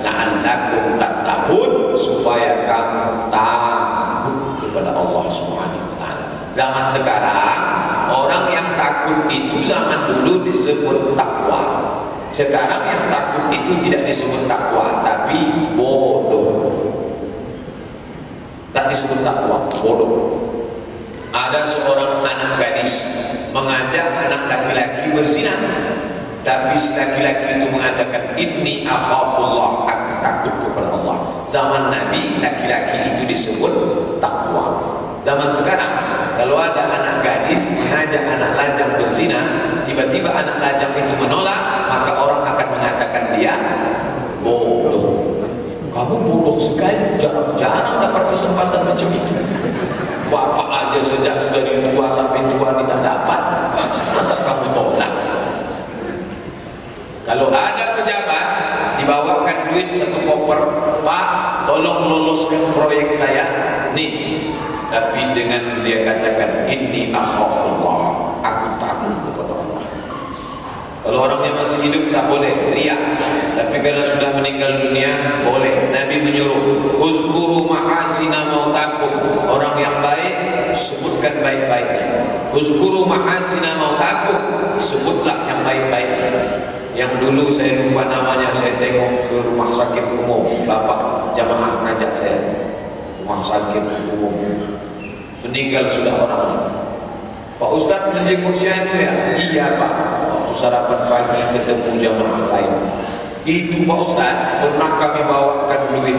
la'allakum tattaqun, supaya kamu takut kepada Allah Subhanahu wa taala. Zaman sekarang orang yang takut itu zaman dulu disebut takwa. Sekarang yang takut itu tidak disebut takwa, tapi bodoh. Tak disebut takwa, bodoh. Ada seorang anak gadis mengajak anak laki-laki berzina, tapi si laki-laki itu mengatakan, inni akhafullah, aku takut kepada Allah. Zaman Nabi, laki-laki itu disebut takwa. Zaman sekarang, kalau ada anak gadis mengajak anak lajang berzina, tiba-tiba anak lajang itu menolak, maka orang akan mengatakan dia bodoh. Kamu bodoh sekali, jarang-jarang dapat kesempatan macam itu. Bapak aja sejak dari tua sampai tua kita dapat, masa kamu tolak? Kalau ada pejabat dibawakan duit 1 koper, Pak, tolong luluskan proyek saya nih, tapi dengan dia katakan, inni akhafullah, aku takut kepada Allah. Kalau orangnya masih hidup tak boleh riak, tapi kalau sudah meninggal dunia boleh. Nabi menyuruh, uzkuru mahasina mautakum, orang yang baik sebutkan baik-baiknya. Uzkuru mahasina mautakum, sebutlah yang baik-baiknya. Yang dulu saya lupa namanya, saya tengok ke rumah sakit umum, bapak jamaah ngajak saya, rumah sakit umum, meninggal sudah orang. Pak Ustaz menjenguk saya itu ya? Iya Pak, waktu sarapan pagi ketemu jamaah lain. Itu Pak Ustaz, pernah kami bawakan duit.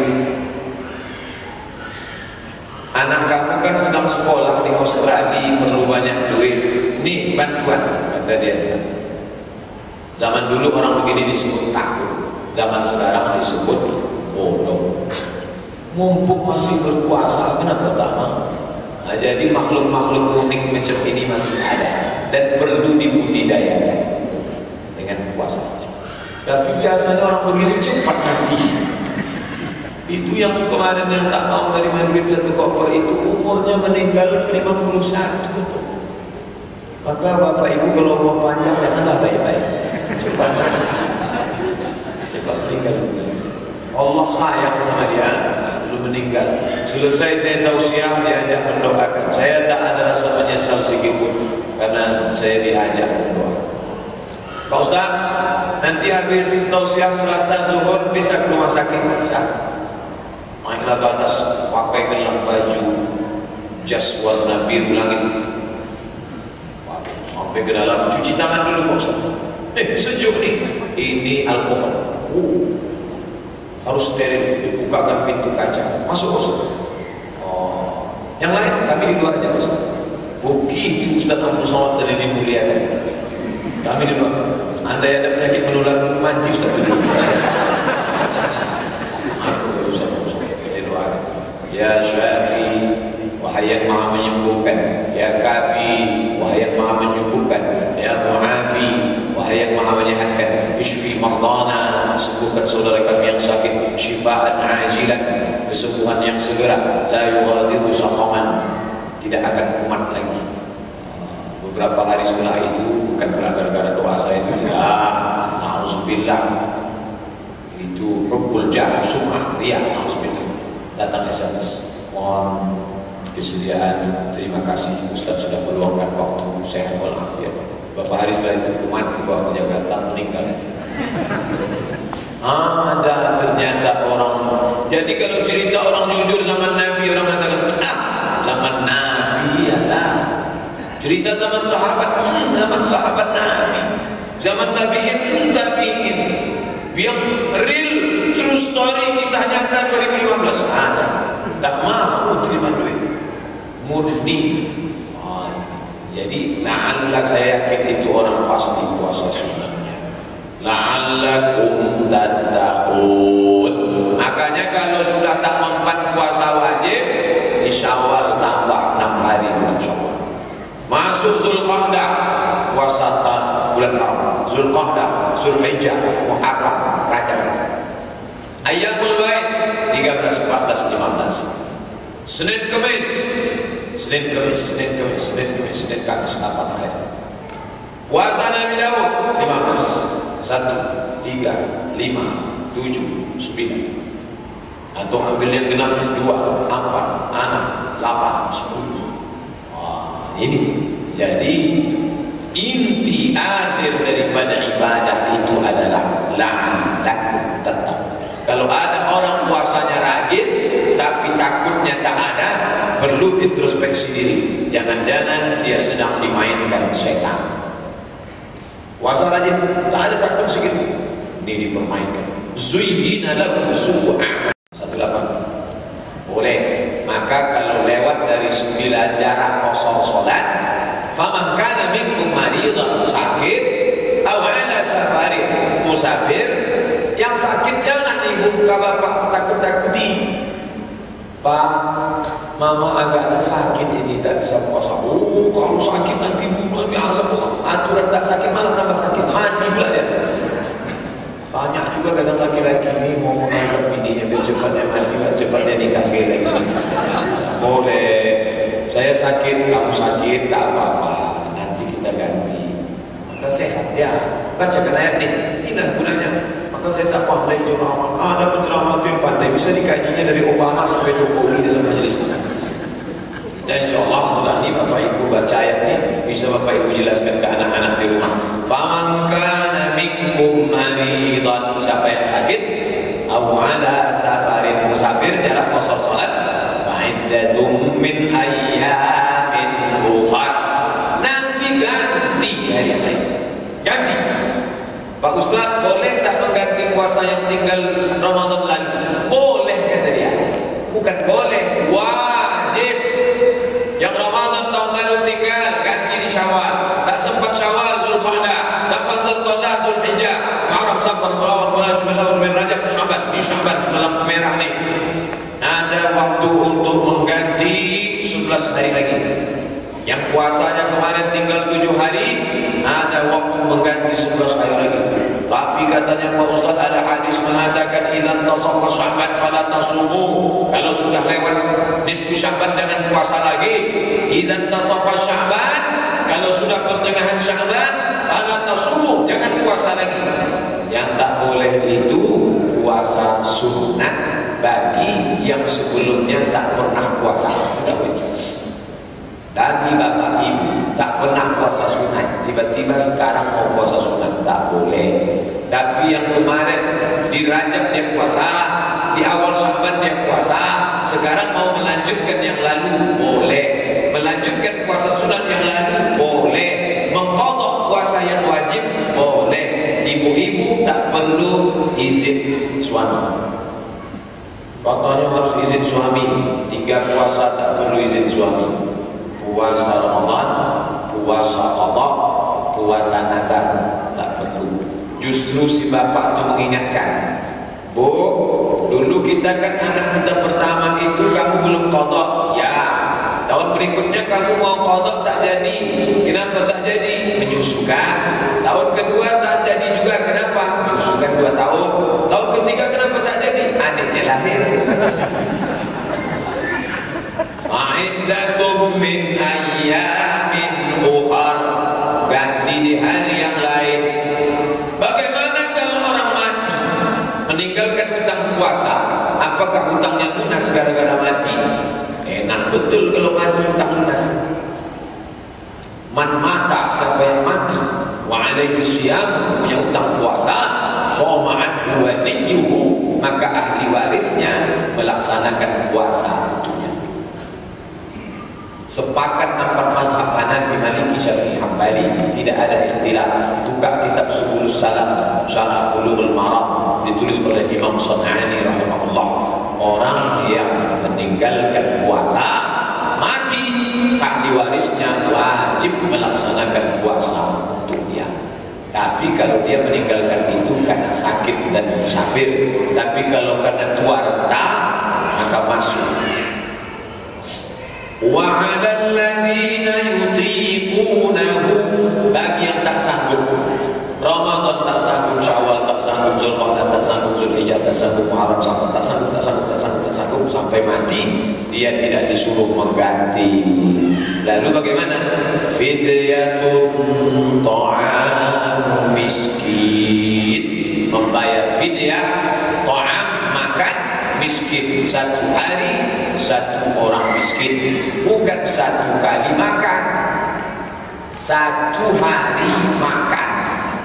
Anak kamu kan sedang sekolah di Australia, perlu banyak duit. Nih bantuan, kata dia. Zaman dulu orang begini disebut takut, zaman sekarang disebut bodoh. Mumpung masih berkuasa, kenapa tak mau? Nah, jadi makhluk-makhluk unik macam ini masih ada dan perlu dibudidayakan dengan puasa. Tapi biasanya orang begini cepat mati. Itu yang kemarin yang tak mau nerima duit 1 koper itu umurnya meninggal 51 tuh. Maka bapak ibu kalau mau panjang janganlah baik-baik, cepat mati, cepat meninggal. Allah sayang sama dia, belum meninggal. Selesai saya tausiah diajak mendoakan. Saya tak ada rasa menyesal sedikitpun karena saya diajak mendoakan. Pak Ustaz, nanti habis tausiah Selasa zuhur bisa ke rumah sakit? Bisa. Naiklah ke atas, pakaikanlah baju jas warna biru langit, sampai ke dalam, cuci tangan dulu Pak Ustaz. Sejuk nih, ini alkohol. Harus steril, dibukakan pintu kaca, masuk Pak Ustaz. Oh, yang lain kami di luar aja Pak Ustaz. Begitu Ustaz Abdul Somad tadi dimuliakan. Kami di luar. Andai ada penyakit menular dulu mati Ustaz dulu. Aku Ustaz di luar. Ya Syafi, wahai yang maha menyembuhkan. Ya Kafi, wahai yang maha menyembuhkan. Ya Mu'afi, wahai yang maha menyehatkan. Ishfi mardana, sembuhkan saudara kami yang sakit. Syifaan ajilan, kesembuhan yang segera. La yughadiru saqaman, tidak akan kumat lagi. Beberapa hari setelah itu, bukan gara-gara doa saya itu tidak, na'udzubillah, itu hubbul jah, sum'ah, riya, na'udzubillah. Datang SMS, mohon kesediaan, terima kasih Ustaz sudah meluangkan waktu, sehat walafiat. Beberapa hari setelah itu kumat dibawa ke Jakarta, meninggal. Ada ternyata orang. Jadi kalau cerita orang jujur zaman Nabi, orang mengatakan, zaman Nabi adalah cerita zaman sahabat Nabi, zaman tabi'in, yang real true story, kisah nyata 2015 ada. Tak mau terima duit, murni. Jadi la'allak, saya yakin itu orang pasti puasa sunnahnya. La'allakum tattaqun. Makanya kalau sudah tak mempan puasa wajib, di Syawal tambah 6 hari bulan Syawal. Masuk Zulqa'dah, puasa bulan haram. Zulqa'dah, Zulhijjah, Muharram, Rajab. Ayyamul Bait 13, 14, 15. Senin Kamis, Senin Kamis 8 hari. Puasa Nabi Daud 15, 1, 3, 5, 7, 9. Atau ambil yang genapnya 2, 4, 6, 8, 10. Ini jadi inti akhir daripada ibadah itu adalah la'allakum tattaqun. Kalau ada orang puasanya rajin tapi takutnya tak ada, perlu introspeksi diri. Jangan-jangan dia sedang dimainkan setan. Puasa rajin tak ada takut segitu, ini dipermainkan. Zuyyina lahum su'u a'mal. 18. Boleh. Maka kalau lewat dari 9 jarak kosong solat, faman kana minkum maridan, sakit, aw ala safarin, musafir, yang sakit jangan ibu bapak takut-takuti. Pak, mama agak sakit ini, tak bisa puasa. Oh, kalau sakit nanti bulan biasa pula. Aturan tak sakit malah tambah sakit, mati pula dia. Banyak juga kadang laki-laki ini mau mengazab bininya biar cepatnya mati, cepatnya nikah sekali lagi. Boleh, saya sakit, kamu sakit, tak apa-apa, nanti kita ganti. Maka sehat ya, bacakan ayat nih, inilah gunanya. Maka saya tak pandai ceramah. Ada penceramah itu yang pandai, bisa dikajinya dari Obama sampai Jokowi dalam majelis kita. Kita insya Allah setelah ini Bapak Ibu baca ayat ini, bisa Bapak Ibu jelaskan ke anak-anak di rumah. Faman kana minkum maridan, siapa yang sakit, aw ala safarin, musafir, jarak qasar salat, fa iddatum min ayyamin ukhar, nanti ganti hari yang lain. Ganti. Pak Ustaz, boleh tak mengganti puasa yang tinggal Ramadan lalu? Boleh, kata dia. Bukan boleh, wajib. Yang Ramadan tahun lalu tinggal, ganti di Syawal. Tak sempat Syawal, Zulqa'dah. Dapat Zulqa'dah, Zulhijjah, Muharram, Safar, Rajab, Rajab, Sya'ban. Di Sya'ban sudah lampu merah nih. Ada waktu untuk mengganti 11 hari lagi. Yang puasanya kemarin tinggal 7 hari, ada waktu mengganti 11 hari lagi. Tapi katanya Pak Ustaz, ada hadis mengatakan idzan tasafa Sya'ban fala tasumu. Kalau sudah lewat nisfu Sya'ban jangan puasa lagi. Idzan tasafa Sya'ban, kalau sudah pertengahan Sya'ban fala tasumu, jangan puasa lagi. Yang tak boleh itu puasa sunat bagi yang sebelumnya tak pernah puasa. Tidak boleh. Bagi bapak ibu tak pernah puasa sunat, tiba-tiba sekarang mau puasa sunat, tak boleh. Tapi yang kemarin di Rajab dia puasa, di awal Sya'ban dia puasa, sekarang mau melanjutkan yang lalu, boleh. Melanjutkan puasa sunat yang lalu, boleh. Mengqadha puasa yang wajib, boleh. Ibu-ibu tak perlu izin suami. Katanya harus izin suami. 3 puasa tak perlu izin suami. Puasa Ramadan, puasa qadha, puasa nazar tak perlu. Justru si bapak itu mengingatkan, Bu, dulu kita kan anak kita pertama itu kamu belum qadha. Ya, tahun berikutnya kamu mau qadha tak jadi. Kenapa tak jadi? Menyusukan. Tahun kedua tak jadi juga. Kenapa? Menyusukan 2 tahun. Tahun ketiga kenapa tak jadi? Adiknya lahir. Fa'iddatum min ayyamin ukhar, ganti di hari yang lain. Bagaimana kalau orang mati meninggalkan hutang puasa? Apakah hutangnya lunas gara-gara mati? Enak betul kalau mati hutang lunas. Man mata, siapa yang mati wa alaihi syiyam, punya hutang puasa, soma'an waliyuhu, maka ahli warisnya melaksanakan puasa untuknya. Sepakat 4 mazhab Hanafi, Maliki, Syafi'i, Hambali, tidak ada ikhtilaf. Buka kitab Subulus Salam, Syarah Bulughul Maram, ditulis oleh Imam San'ani rahimahullah. Orang yang meninggalkan puasa mati, ahli warisnya wajib melaksanakan puasa untuk dia. Tapi kalau dia meninggalkan itu karena sakit dan musafir, tapi kalau karena tua renta, maka masuk. Wa 'alal ladzina yutiqunahu, bagi yang tak sanggup Ramadan, tak sanggup Syawal, tak sanggup Zulqa'dah, tak sanggup Zulhijjah, tak sanggup Muharram, tak sanggup sampai mati, dia tidak disuruh mengganti. Lalu bagaimana? Fidyatun ta'am miskin, membayar fidyah ta'am, makan miskin, 1 hari 1 orang miskin, bukan 1 kali makan, 1 hari makan.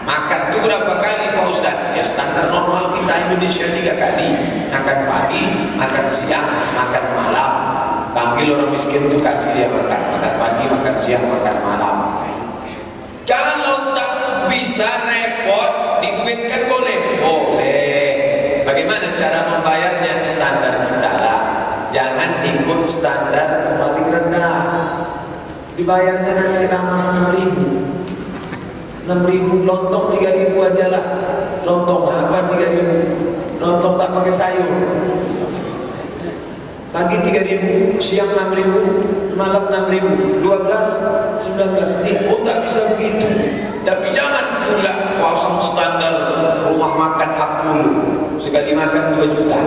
Makan itu berapa kali Pak Ustaz? Ya standar normal kita Indonesia 3 kali. Makan pagi, makan siang, makan malam. Panggil orang miskin itu kasih dia makan. Makan pagi, makan siang, makan malam. Kalau tak bisa repot, diduitkan boleh? Boleh. Bagaimana cara membayarnya? Standar kita lah. Jangan ikut standar paling rendah. Dibayarnya nasi ramas 6.000. 6.000, lontong 3.000 aja lah. Lontong apa 3.000? Lontong tak pakai sayur. Pagi 3.000, siang 6.000, malam 6.000, 12, 19. Oh tak bisa begitu. Tapi jangan pula pasang standar rumah makan 10. Sekali makan 2 juta.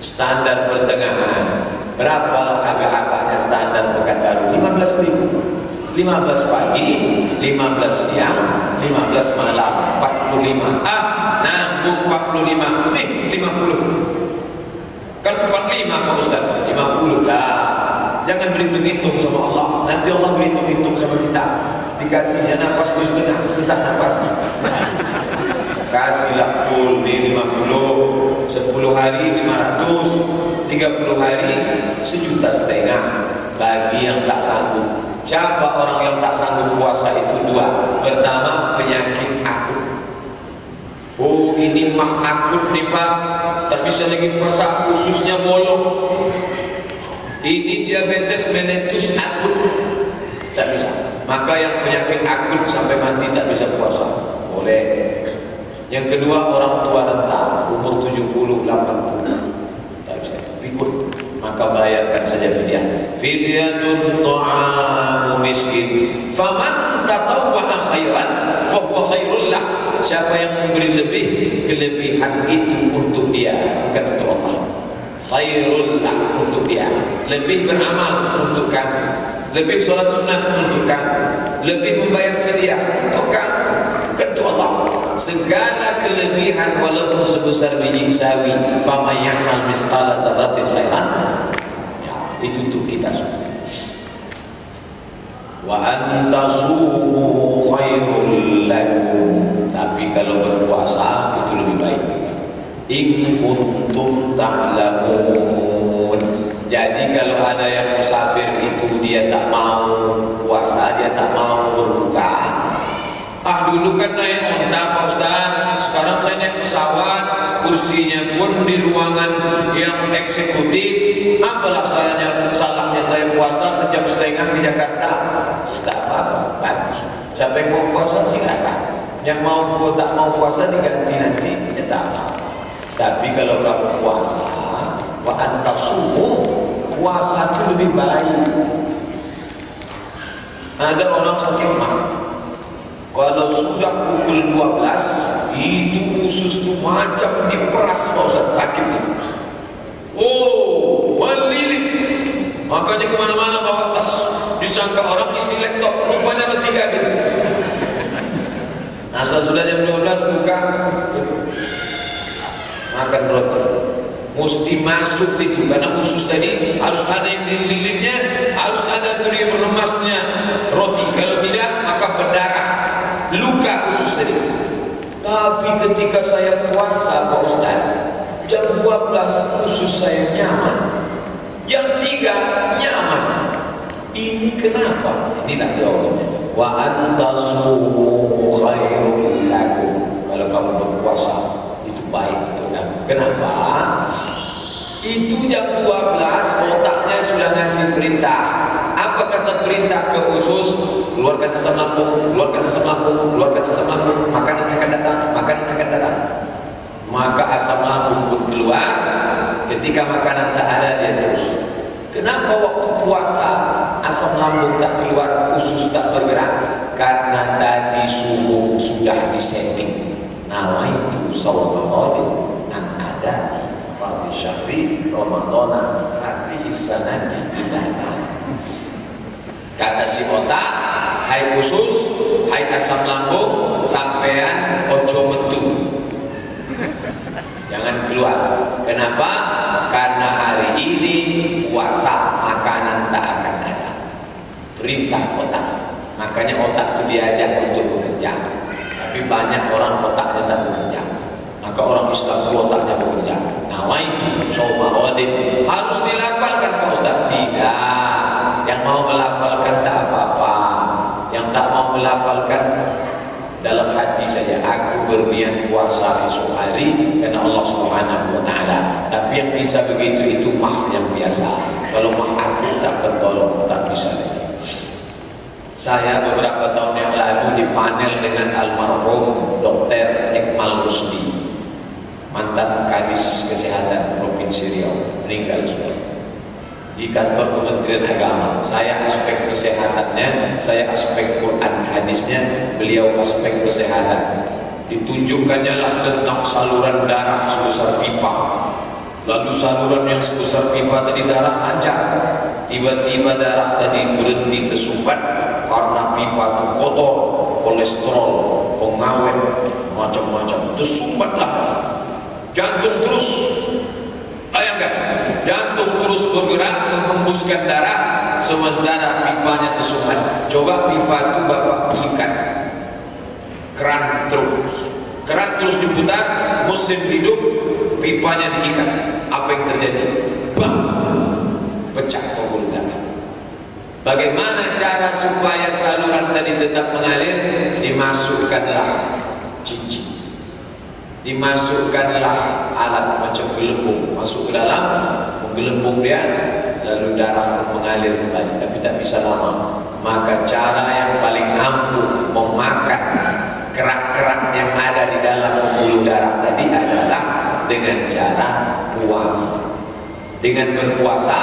Standar pertengahan. Berapalah agak-agaknya standar Pekanbaru? 15.000. 15 pagi, 15 siang, 15 malam, 45. Nambung 45. Nih, 50. Kan 45 Pak Ustaz, 50 lah. Jangan berhitung-hitung sama Allah. Nanti Allah berhitung-hitung sama kita. Dikasihnya napas 2,5, sesak napas. Kasihlah full di 50. 10 hari 500, 30 hari 1,5 juta bagi yang tak sanggup. Siapa orang yang tak sanggup puasa itu? 2. Pertama, penyakit akut. Oh ini mah akut nih Pak, tak bisa lagi puasa, ususnya bolong. Ini diabetes mellitus akut, tak bisa. Maka yang penyakit akut sampai mati tak bisa puasa, boleh. Yang kedua, orang tua renta umur 70, 80, tak bisa, pikun. maka bayarkan saja fidyah. Fidyatun ta'amu miskin, faman tatawwa'a khairan fa huwa khairul lah. Siapa yang memberi lebih, kelebihan itu untuk dia, bukan untuk Allah. Khairul lah, untuk dia. Lebih beramal untuk kamu, lebih sholat sunat untuk kamu, lebih membayar fidyah untuk kamu, bukan untuk Allah. Segala kelebihan walaupun sebesar biji sawi, faman ya'mal misqala dzarratin khairan, ya, itu untuk kita semua. Wa antasumu khairul lakum, tapi kalau berpuasa itu lebih baik. In kuntum ta'lamun. Jadi kalau ada yang musafir itu dia tak mau puasa, dia tak mau berbuka. Dulu kan naik onta Pak Ustaz, sekarang saya naik pesawat, kursinya pun di ruangan yang eksekutif. Apalah salahnya saya puasa sejam setengah di Jakarta? Ya tak apa-apa, bagus. Siapa yang mau puasa silakan. Yang tak mau puasa diganti nanti, ya tak apa-apa. Tapi kalau kamu puasa, wa antasumu, puasa itu lebih baik. Ada orang sakit mah, kalau sudah pukul 12, itu usus itu macam diperas Pak Ustaz, sakit. Oh, melilit. Makanya kemana-mana bawa tas, disangka orang isi laptop, rupanya ada 3 bin. Asal sudah jam 12 buka, makan roti. Mesti masuk itu, karena usus tadi harus ada yang dililitnya, harus ada tuh yang meremasnya roti. Kalau tidak, maka berdarah, luka usus tadi. Tapi ketika saya puasa Pak Ustaz, jam 12 usus saya nyaman, jam 3 nyaman. Ini kenapa? Inilah jawabannya. Wa antasumu khairul lakum. Kalau kamu berpuasa itu baik untuk kamu. Kenapa? Itu jam 12 otaknya sudah ngasih perintah. Apa kata perintah ke usus? Keluarkan asam lambung, keluarkan asam lambung, keluarkan asam lambung. Makanan akan datang, makanan akan datang. Maka asam lambung pun keluar. Ketika makanan tak ada, dia terus. Kenapa waktu puasa asam lambung tak keluar, usus tak bergerak? Karena tadi subuh sudah disetting. Nawaitu shaumaladin an ada fardhi syahri ramadhana hadhihi sanati ibatan. Kata si otak, hai usus, hai asam lambung, sampean ojo metu, jangan keluar. Kenapa? Karena hari ini puasa, makanan tak akan ada. Perintah otak. Makanya otak itu diajak untuk bekerja. Tapi banyak orang otaknya tak bekerja. Maka orang Islam itu otaknya bekerja. Nawaitu shaumaladin harus dilafalkan Pak Ustaz. Tidak. Yang mau melafalkan tak apa-apa. Yang tak mau melafalkan dalam hati saja, aku berniat puasa esok hari karena Allah Subhanahu wa taala. Tapi yang bisa begitu itu mah yang biasa. Kalau mah aku tak tertolong, tak bisa lagi. Saya beberapa tahun yang lalu dipanel dengan almarhum Dr. Ekmal Rusdi, mantan Kadis Kesehatan Provinsi Riau, meninggal sudah. Di kantor Kementerian Agama, saya aspek kesehatannya, saya aspek Quran hadisnya, beliau aspek kesehatan. Ditunjukkannya lah tentang saluran darah sebesar pipa. Lalu saluran yang sebesar pipa tadi darah lancar, tiba-tiba darah tadi berhenti tersumbat karena pipa itu kotor, kolesterol, pengawet, macam-macam, tersumbatlah. Jantung terus, bayangkan, jantung terus bergerak menghembuskan darah sementara pipanya tersumbat. Coba pipa itu Bapak ikat, keran terus diputar, mesin hidup, pipanya diikat. Apa yang terjadi? Bang, pecah pembuluh darah. Bagaimana cara supaya saluran tadi tetap mengalir? Dimasukkanlah cincin, dimasukkanlah alat macam gelembung masuk ke dalam, menggelembung dia, lalu darah mengalir kembali. Tapi tak bisa lama. Maka cara yang paling ampuh memakan kerak-kerak yang ada di dalam pembuluh darah tadi adalah dengan cara puasa. Dengan berpuasa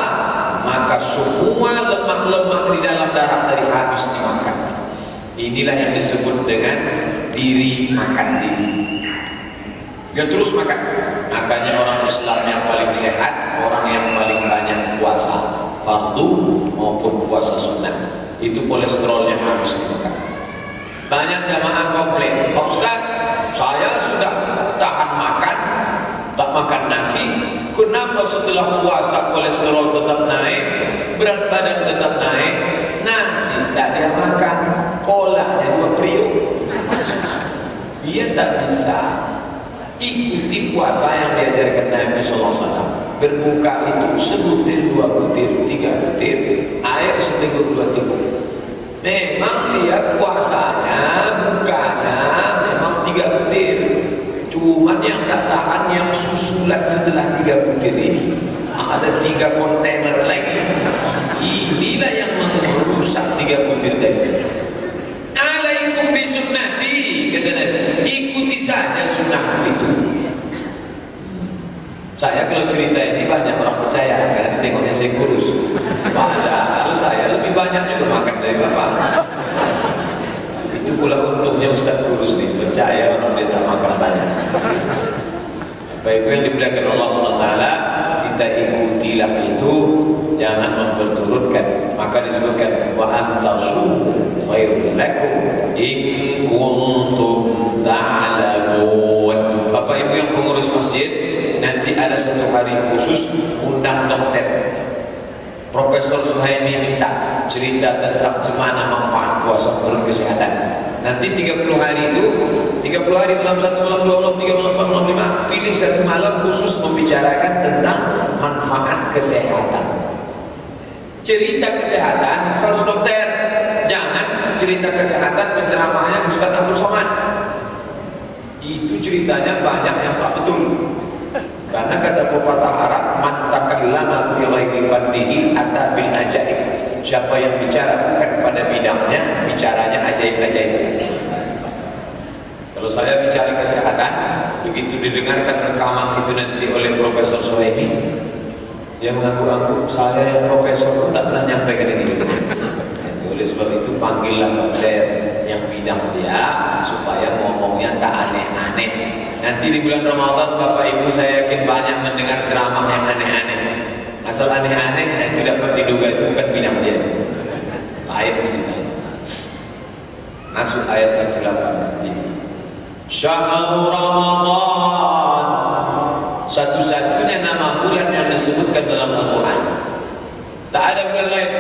maka semua lemak-lemak di dalam darah tadi habis dimakan. Inilah yang disebut dengan diri makan diri. Dia terus makan. Makanya orang Islam yang paling sehat, orang yang paling banyak puasa fardu maupun puasa sunnah, itu kolesterolnya habis dimakan. Banyak jamaah komplain, Pak Ustaz, saya sudah tahan makan, tak makan nasi, kenapa setelah puasa kolesterol tetap naik, berat badan tetap naik, nasi tak dia makan, kolanya 2 periuk. Dia tak bisa ikuti puasa yang diajarkan Nabi SAW. Berbuka itu sebutir, 2 butir, 3 butir, air seteguk 2 teguk. Memang dia puasanya, bukanya memang 3 butir. Cuman yang tak tahan yang susulan setelah 3 butir ini. Ada 3 kontainer lagi. Inilah yang merusak 3 butir tadi. Alaikum bisunnati, kata Nabi. Ikuti saja sunnahku itu. Saya kalau cerita ini banyak orang percaya karena ditengoknya saya kurus. Padahal saya lebih banyak juga makan dari bapak. Itu pula untungnya Ustaz kurus nih, percaya orang dia tak makan banyak. Baik yang dimuliakan Allah SWT, kita ikutilah itu, jangan memperturutkan. Maka disebutkan wa antasumu khairul lakum in kuntum ta'lamun. Bapak Ibu yang pengurus masjid, nanti ada satu hari khusus undang dokter. Profesor Suhaimi minta cerita tentang gimana manfaat puasa menurut kesehatan. Nanti 30 hari itu, 30 hari malam 1 malam 2 malam 3 malam 4 malam 5, pilih satu malam khusus membicarakan tentang manfaat kesehatan. Cerita kesehatan itu harus dokter. Jangan cerita kesehatan penceramahnya Ustaz Abdul Somad. Itu ceritanya banyak yang tak betul. Karena kata pepatah Arab, man takallama fi ghairi fannihi ata bil ajaib. Siapa yang bicara bukan pada bidangnya, bicaranya ajaib-ajaib. Kalau saya bicara kesehatan, begitu didengarkan rekaman itu nanti oleh Profesor Suhaimi, dia mengangguk-angguk, saya yang profesor pun tak pernah nyampaikan ini. Oleh sebab itu panggillah dokter yang bidang dia supaya ngomongnya tak aneh-aneh. Nanti di bulan Ramadan Bapak Ibu saya yakin banyak mendengar ceramah yang aneh-aneh. Asal aneh-aneh yang tidak dapat diduga itu bukan bidang dia itu. Lain ceritanya. Masuk ayat 185. Syahrul Ramadan, satu-satunya nama bulan yang disebutkan dalam Al-Quran. Tak ada bulan lain.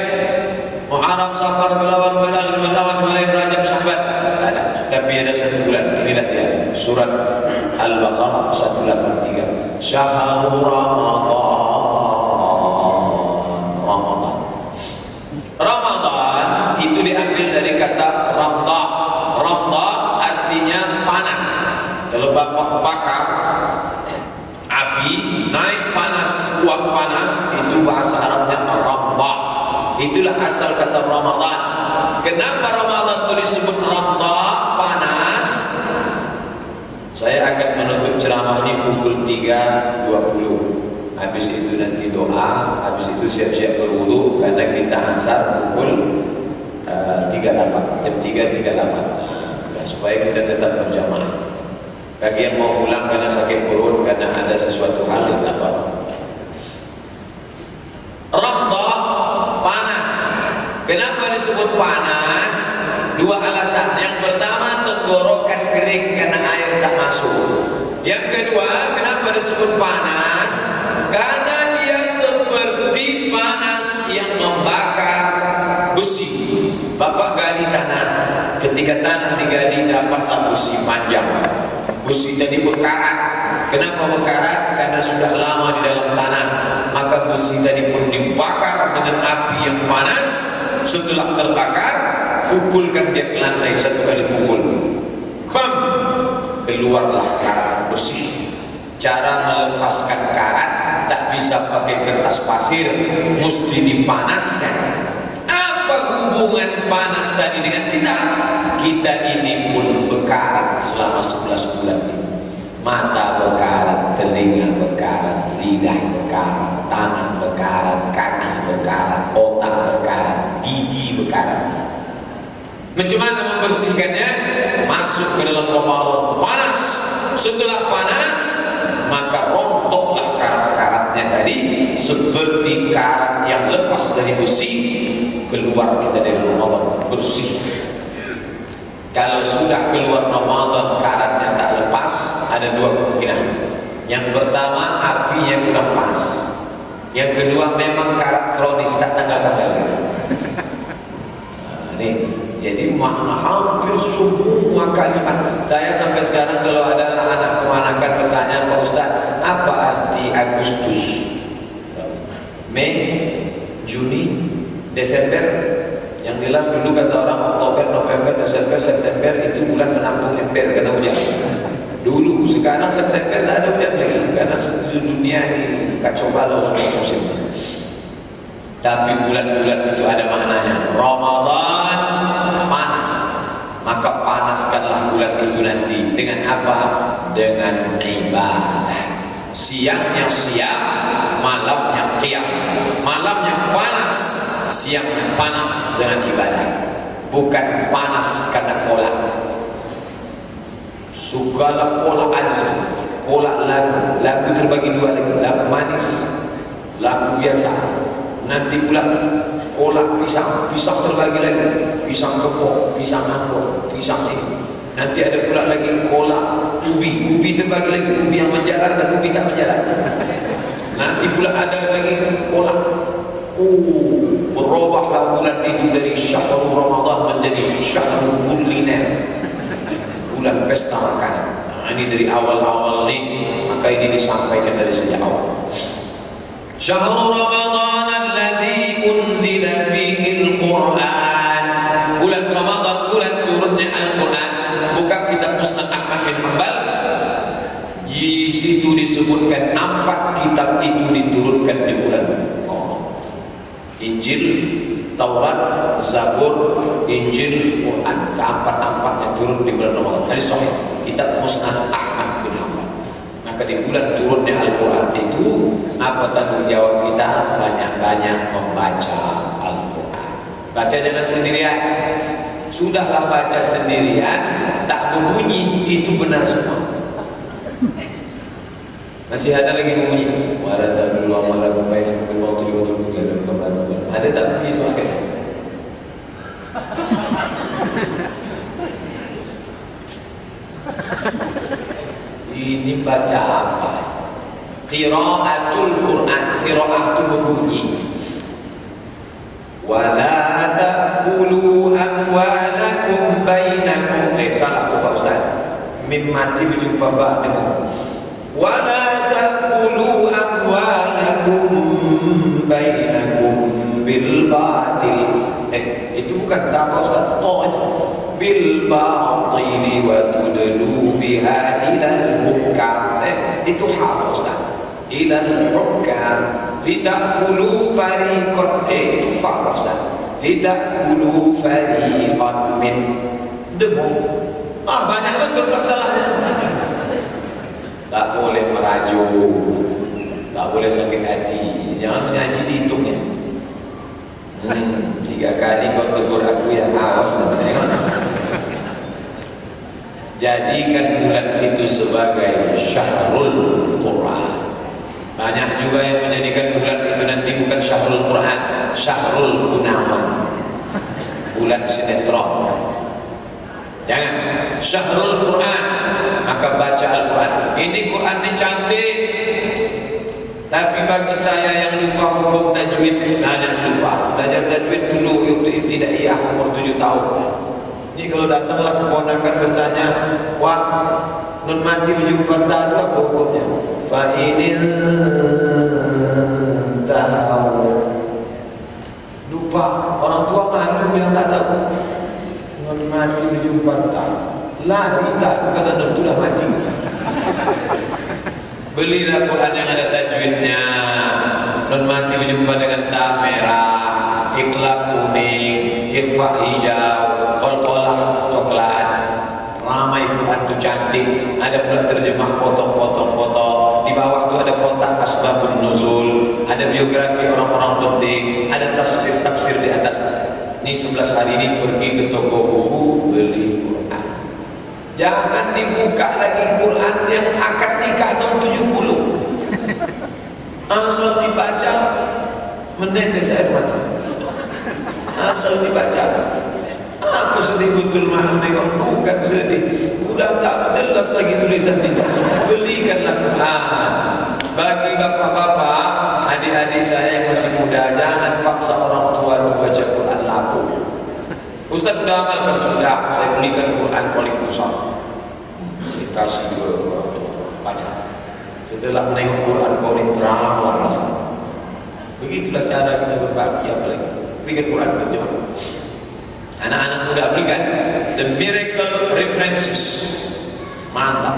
Muharram, Safar, Syawal, Ramadan, Rajab, Sya'ban. Tak ada. Tapi ada satu bulan. Inilah dia. Surat Al-Baqarah 183. Syahrul Ramadan. Ramadan itu diambil dari kata ramda. Ramda artinya panas. Kalau bapak bakar api naik panas, uap panas, itu bahasa Arabnya ramda. Itulah asal kata Ramadan. Kenapa Ramadan itu disebut ramda, panas? Saya akan menutup ceramah ini pukul 3.20. Habis itu nanti doa, habis itu siap-siap berwudu karena kita asar pukul 38, jam 3.38. Supaya kita tetap berjamaah. Bagi yang mau pulang karena sakit perut, karena ada sesuatu hal yang tak apa. Ramda, panas. Kenapa disebut panas? Dua alasan. Yang pertama, tenggorokan kering karena air tak masuk. Yang kedua, kenapa disebut panas? Karena dia seperti panas yang membakar besi. Bapak gali tanah. Ketika tanah digali dapatlah besi panjang. Besi tadi berkarat. Kenapa berkarat? Karena sudah lama di dalam tanah. Maka besi tadi pun dibakar dengan api yang panas. Setelah terbakar, pukulkan dia ke lantai satu kali pukul. Bam! Keluarlah karat bersih. Cara melepaskan karat tak bisa pakai kertas pasir, mesti dipanaskan. Apa hubungan panas tadi dengan kita? Kita ini pun berkarat selama 11 bulan ini. Mata bekarat, telinga bekarat, lidah bekarat, tangan bekarat, kaki bekarat, otak bekarat, gigi bekarat. Bagaimana membersihkannya? Masuk ke dalam Ramadan panas. Setelah panas, maka rontoklah karat-karatnya tadi seperti karat yang lepas dari besi. Keluar kita dari Ramadan bersih. Kalau sudah keluar Ramadan karatnya tak lepas, ada dua kemungkinan. Yang pertama, apinya kurang panas. Yang kedua, memang karat kronis tak tanggal-tanggal. Ini jadi makna hampir semua kalimat. Saya sampai sekarang kalau ada anak-anak kemanakan bertanya, Pak Ustaz, apa arti Agustus? Mei, Juni, Desember? Yang jelas dulu kata orang Oktober, November, Desember, September itu bulan menampung ember karena hujan. Dulu, sekarang September tak ada hujan lagi karena dunia ini kacau balau sudah musim. Tapi bulan-bulan itu ada maknanya. Ramadan panas, maka panaskanlah bulan itu nanti dengan apa? Dengan ibadah. Siangnya siam, malamnya qiyam. Malamnya panas, siangnya panas dengan ibadah. Bukan panas karena kolak. Segala kolak aja. Kolak lagu terbagi dua lagi. Lagu manis, lagu biasa. Nanti pula kolak pisang terbagi lagi. Pisang kepok, pisang anggur, pisang ini. Nanti ada pula lagi kolak ubi terbagi lagi. Ubi yang menjalar dan ubi tak menjalar. Nanti pula ada lagi kolak. Berubahlah bulan itu dari syahrul Ramadan menjadi syahrul kuliner, bulan pesta makanan. Ini dari awal-awal ini, maka ini disampaikan dari sejak awal. Syahrul Ramadan alladzi unzila fihi al-Quran. Bulan Ramadan, bulan turunnya Al-Quran. Bukan kitab Musnad Ahmad bin Hanbal. Di situ disebutkan 4 kitab itu diturunkan di bulan Ramadan. Injil, Taurat, Zabur, Injil, Quran. Keempat-empatnya turun di bulan Ramadan. Hadis sahih kitab Musnad Ahmad bin Hanbal. Maka di bulan turunnya Al-Quran itu, apa tanggung jawab kita? Banyak-banyak membaca Al-Quran. Baca jangan sendirian. Sudahlah baca sendirian, tak berbunyi, itu benar semua. Masih ada lagi berbunyi. Warazallahu malakum bainakum bil batil wa tuqulu kama taqul. Ada tak bunyi sama sekali? Ini baca apa? Qiraatul Quran. Qiraah itu berbunyi. Wala ta'kulu amwalakum bainakum. Salah tu Pak Ustaz. Mim mati berjumpa ba dengan. Wala ta'kulu amwalakum bainakum bil batil. Itu bukan tak Pak Ustaz. To itu. Bil batil wa tudlu biha ila al-hukam. Itu hak Ustaz. Ila al-hukam. Litakulu fariqan. Itu fa Ustaz. Litakulu fariqan min demu. Banyak betul masalahnya. Tak boleh merajuk, tak boleh sakit hati. Jangan mengaji dihitungnya. 3 kali kau tegur aku ya, awas namanya. Jadikan bulan itu sebagai syahrul Quran. Banyak juga yang menjadikan bulan itu nanti bukan syahrul Quran, syahrul Gunawan, bulan sinetron. Jangan, syahrul Quran, maka baca Al-Quran. Ini Quran ini cantik, tapi bagi saya yang lupa hukum tajwid, jangan lupa belajar tajwid dulu. Itu tidak iya umur 7 tahun. Ini kalau datanglah keponakan bertanya, wah, nun mati berjumpa tak itu apa hukumnya? Fa'inil tahu. Lupa, orang tua malu bilang tak tahu. Nun mati berjumpa tak. Lari tak itu karena nun sudah mati. Belilah Quran yang ada tajwidnya. Nun mati berjumpa dengan ta merah, iqlab kuning, ikhfa hijau, qalqalah coklat. Ramai 47 cantik, ada pula terjemah potong-potong. Di bawah itu ada kotak asbabun nuzul, ada biografi orang-orang penting, ada tafsir di atas. Ini 11 hari ini pergi ke toko buku beli Quran. Jangan dibuka lagi Quran yang akad nikah tahun 70. Asal dibaca menetes air mata. Asal dibaca. Apa sedih betul mahal tengok? Bukan sedih. Udah tak jelas lagi tulisan ini. Belikanlah Quran. Bagi bapak-bapak, adik-adik saya yang masih muda, jangan paksa orang tua itu baca Quran laku. Ustaz sudah amalkan, sudah. Saya belikan Quran paling besar. Saya kasih ke orang tua. Baca. Setelah menengok Quran kau ini teranglah rasanya. Begitulah cara kita berbakti, apalagi berikan Quran terjemah. Anak-anak muda berikan The Miracle References. Mantap.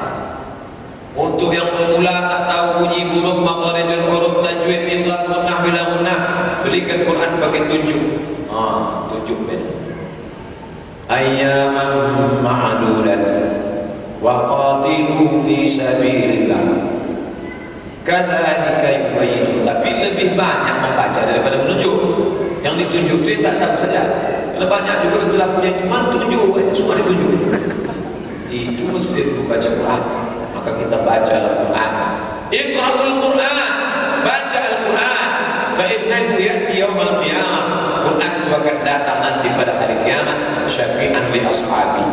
Untuk yang pemula tak tahu bunyi huruf, makharijul huruf, tajwid, idgham, gunnah, bila gunnah, berikan Quran pakai tunjuk. Tunjuk beda. Ayyaman ma'dudat wa qatilu fi sabilillah. Kadzalika yubayyin. Tapi lebih banyak membaca daripada menunjuk. Yang ditunjuk itu tak tahu saja. Karena banyak juga setelah punya itu tunjuk aja, semua ditunjuk. Itu mesti membaca Quran. Maka kita baca Al-Quran. Iqra'ul Quran, baca Al-Quran. Fa innahu ya'ti yaumal qiyamah. Quran itu akan datang nanti pada hari kiamat, syafi'an li ashabi,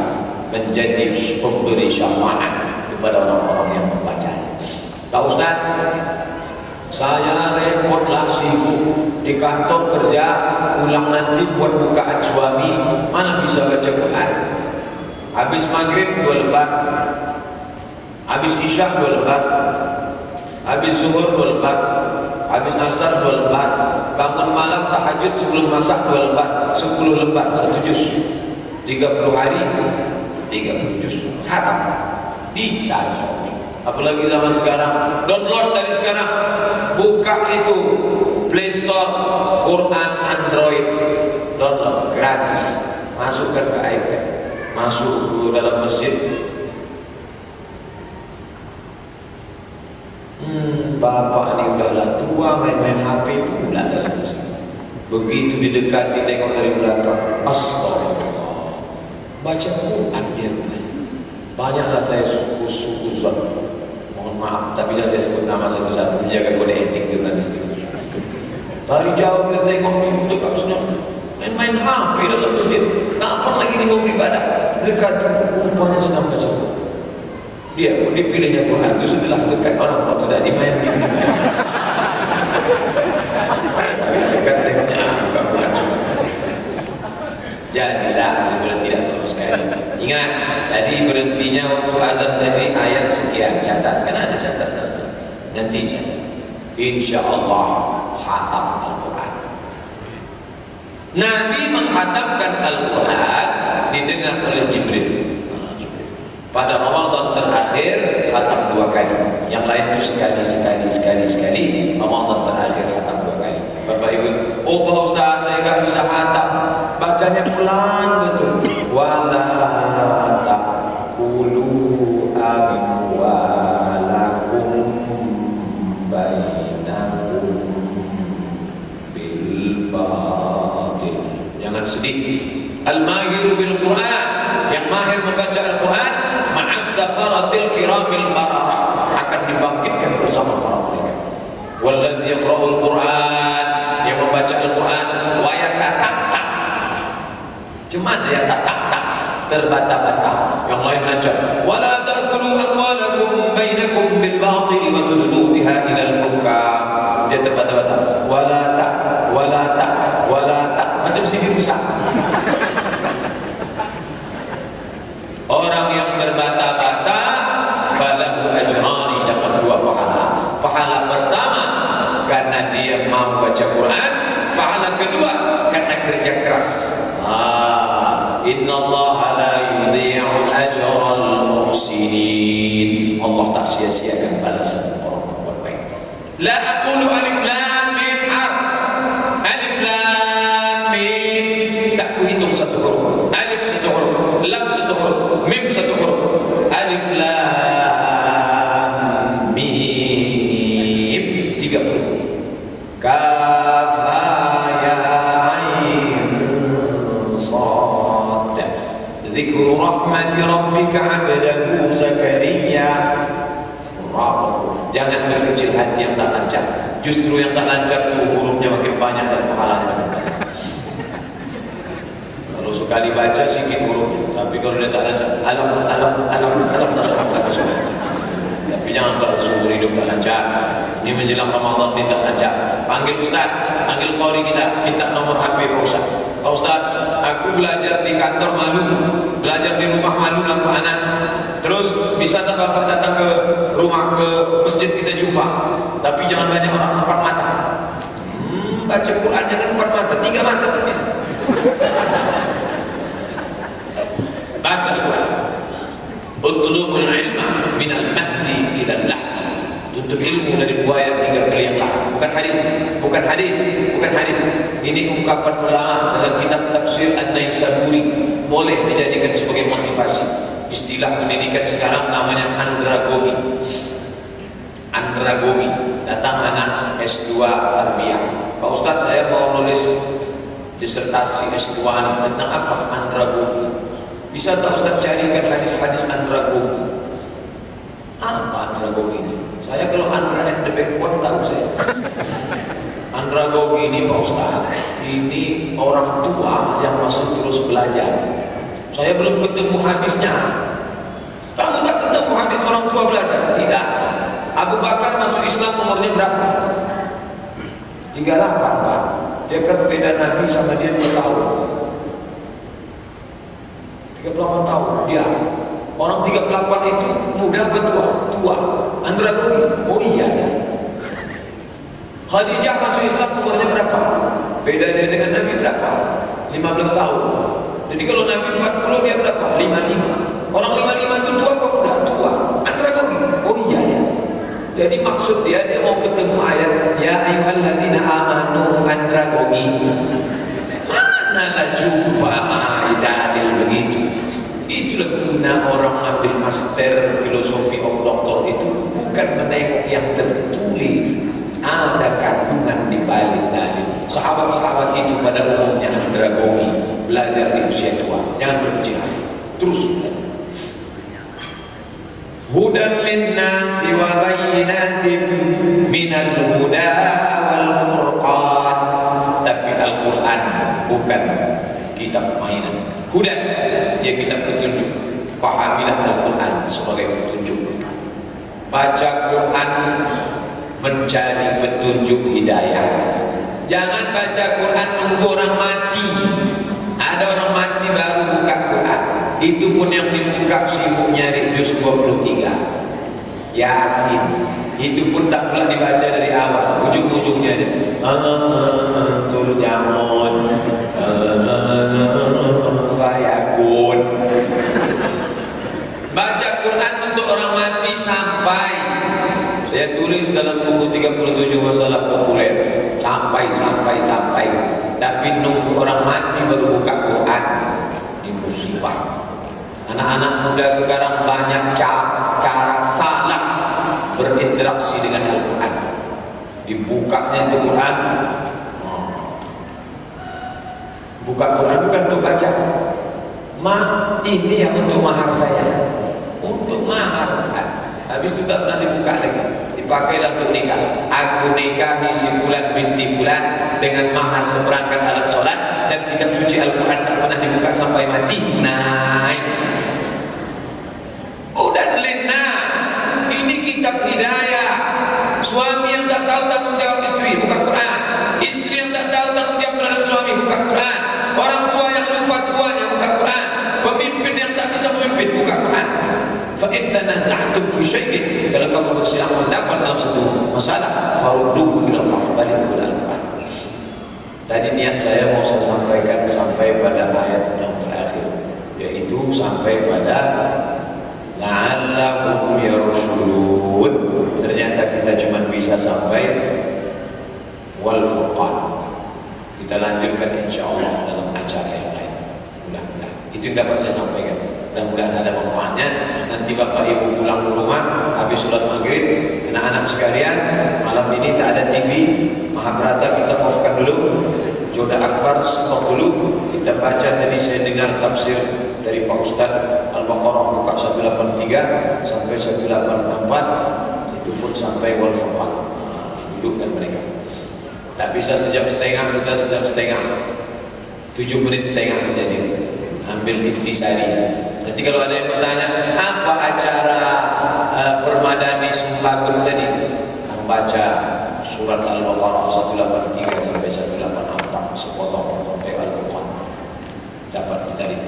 menjadi pemberi syafaat kepada orang-orang yang membaca. Pak Ustaz, saya repotlah sibuk di kantor kerja, pulang nanti buat bukaan suami, mana bisa baca Quran? Habis maghrib 2 lembar, habis isya 2 lembar, habis zuhur 2 lembar, habis asar 2 lembar, bangun malam tahajud sebelum masak 2 lembar, 10 lembar, 1 juz, 30 hari 30 juz, haram. Bisa. Apalagi zaman sekarang, download dari sekarang, buka itu Play Store Quran Android, download gratis, masukkan ke iPad, masuk ke dalam masjid. Bapak ini udahlah tua, main-main HP pula dalam masjid. Begitu didekati tengok dari belakang, astagfirullah, baca Quran dia. Banyaklah saya suku-suku. Mohon maaf, tak bisa saya sebut nama satu-satu, menjaga kode etik jurnalistik. Dari jauh kita tengok dekat sana, main-main HP dalam masjid. Kapan lagi dia mau beribadah? Dekat rupanya sedang baca. Dia pun dipilihnya Quran itu setelah dekat orang waktu tadi main di dekat tengoknya bukan Quran. Jadilah tidak sama sekali. Ingat, tadi berhentinya waktu azan tadi ayat sekian, catat, kan ada catatan. Nanti catat. InsyaAllah khatam Al-Quran. Nabi menghatamkan Al-Quran didengar oleh Jibril. Pada Ramadan terakhir khatam 2 kali. Yang lain itu sekali. Ramadan terakhir khatam 2 kali. Bapak Ibu, oh Pak Ustaz, saya tak bisa khatam. Bacanya pelan betul. Wala taqulu amwalakum bainakum bil batil. Jangan sedih. Al-mahiru bil Quran, yang mahir membaca Al-Quran, ma'as safaratil kiramil bararah, akan dibangkitkan bersama para malaikat. Walladzi yaqra'ul Quran, yang membaca Al-Quran, wa yatatak, cuma dia tak terbata-bata. Yang lain lancar. Wala ta'kulu amwalakum bainakum bil batil wa tudlu biha ila al-hukam. Dia terbata-bata. Wala ta, macam sini rusak. Orang yang terbata-bata falahu ajrani, dapat 2 pahala. Pahala pertama karena dia mau baca Quran, pahala kedua karena kerja keras. Innallaha la yudhi'u ajral muhsinin. Allah tak sia-siakan balasan orang berbuat baik. La aqulu alif lam mim harf. Alif lam mim, tak kuhitung 1 huruf. Alif 1 huruf, lam 1 huruf, mim 1 huruf. Alif Dzikru rahmati rabbika 'abdahu Zakaria. Jangan berkecil hati yang tak lancar. Justru yang tak lancar tuh hurufnya makin banyak dan pahalanya makin banyak. Kalau sekali baca sikit hurufnya, tapi kalau dia tak lancar, alam nasrah. Tapi jangan kalau seumur hidup tak lancar. Ini menjelang Ramadan ini tak lancar. Panggil Ustaz, panggil qori kita, minta nomor HP Pak Ustaz. Pak Ustaz, aku belajar di kantor malu, belajar di rumah malu nampak anak. Terus bisa tak Bapak datang ke rumah, ke masjid kita jumpa? Tapi jangan banyak orang, 4 mata. Baca Quran jangan 4 mata, 3 mata pun bisa. Baca Quran. Utlubul ilma minal mahdi ilal lahdi. Tuntut ilmu dari buaya hingga ke liang lahat. Bukan hadis. Ini ungkapan ulama dalam kitab tafsir An-Naisaburi. Boleh dijadikan sebagai motivasi. Istilah pendidikan sekarang namanya andragogi. Datang anak S2 tarbiyah. Pak Ustaz, saya mau nulis disertasi S2 tentang apa? Andragogi. Bisa tak Ustaz carikan hadis-hadis andragogi? Apa andragogi ini? Saya kalau Andra and the Backbone tahu saya. Andragogi ini Pak Ustaz, ini orang tua yang masih terus belajar. Saya belum ketemu hadisnya. Kamu tak ketemu hadis orang tua belajar? Tidak. Abu Bakar masuk Islam umurnya berapa? 38 Pak. Dia kan beda Nabi sama dia 2 tahun. 38 tahun dia. Orang 38 itu muda betul, tua. Andragogi. Oh iya. Khadijah masuk Islam umurnya berapa? Beda dia dengan Nabi berapa? 15 tahun. Jadi kalau Nabi 40 dia berapa? 55. Orang 55 itu tua apa muda? Tua. Andragogi. Oh iya ya. Jadi maksud dia mau ketemu ayat ya ayyuhalladzina amanu andragogi. Manalah jumpa idadil begitu. Itulah guna orang ambil master filosofi of doktor itu, bukan menengok yang tertulis, ada kandungan di balik dalil. Sahabat-sahabat itu pada umumnya andragogi, belajar di usia tua. Jangan berkecil hati. Terus. Hudan linnasi wa bayyinatin minal huda wal furqan. Tapi Al-Quran bukan kitab mainan. Hudan, dia kitab petunjuk. Pahamilah Al-Quran sebagai petunjuk. Baca Quran mencari petunjuk hidayah. Jangan baca Quran nunggu orang mati. Ada orang mati baru buka Quran. Itu pun yang dibuka sibuk nyari juz 23 Yasin. Itu pun tak pula dibaca dari awal, ujung-ujungnya aja turja'un fayakun. Baca Quran untuk orang mati sampai, saya tulis dalam buku 37 masalah populer, sampai. Tapi nunggu orang mati baru buka Quran, ini musibah. Anak-anak muda sekarang banyak cara salah berinteraksi dengan Al-Quran. Dibukanya itu Quran, buka Quran bukan untuk baca. Ini yang untuk mahar saya, untuk mahar. Habis itu tak pernah dibuka lagi, dipakai untuk nikah. Aku nikahi si fulan binti fulan dengan mahar seperangkat alat sholat, dan kitab suci Al-Quran tak pernah dibuka sampai mati tunai. Udah linnas, ini kitab hidayah. Suami yang tak tahu tanggung jawab istri, buka Quran. Istri yang tak tahu tanggung jawab terhadap suami, buka Quran. Orang tua yang lupa tuanya, buka Quran. Pemimpin yang tak bisa memimpin, buka Quran. Fa in tanaza'tum fi syai'in, kalau kamu bersilang pendapat dalam satu masalah, farudduhu ila Allah, balik kepada Al-Quran. Tadi niat saya mau saya sampaikan sampai pada ayat yang terakhir, yaitu sampai pada la'allahum yarshudun. Ternyata kita cuma bisa sampai wal furqan. Kita lanjutkan insyaallah dalam acara yang lain. Mudah-mudahan itu yang dapat saya sampaikan. Mudah-mudahan ada manfaatnya. Nanti Bapak Ibu pulang ke rumah habis sholat maghrib, anak-anak sekalian, malam ini tak ada TV, Mahabharata kita offkan dulu, Joda Akbar stop dulu. Kita baca, tadi saya dengar tafsir dari Pak Ustaz. Al-Baqarah buka 183 sampai 184, itu pun sampai wal furqan. Dudukkan mereka. Tak bisa sejam setengah, kita sejam setengah, 7 menit setengah jadi ambil intisari. Nanti kalau ada yang bertanya apa acara permadani Sumpagum tadi, baca surat Al-Baqarah 183 sampai 184 sepotong sampai Al-Furqan, dapat ditarik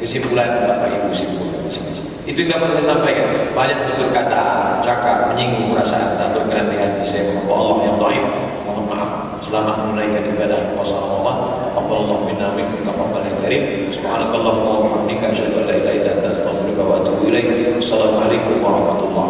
kesimpulan Bapak Ibu simpulkan masing-masing. Itu yang dapat saya sampaikan. Banyak tutur kata, cakap, menyinggung perasaan tak berkenan di hati saya, hamba Allah yang dhaif. Mohon maaf. Selamat menunaikan ibadah puasa Ramadan. Taqabbalallahu minna wa minkum taqabbalan karim. Subhanakallahumma wa bihamdika asyhadu an la ilaha illa anta astaghfiruka wa atubu ilaik. Wassalamualaikum warahmatullahi wabarakatuh.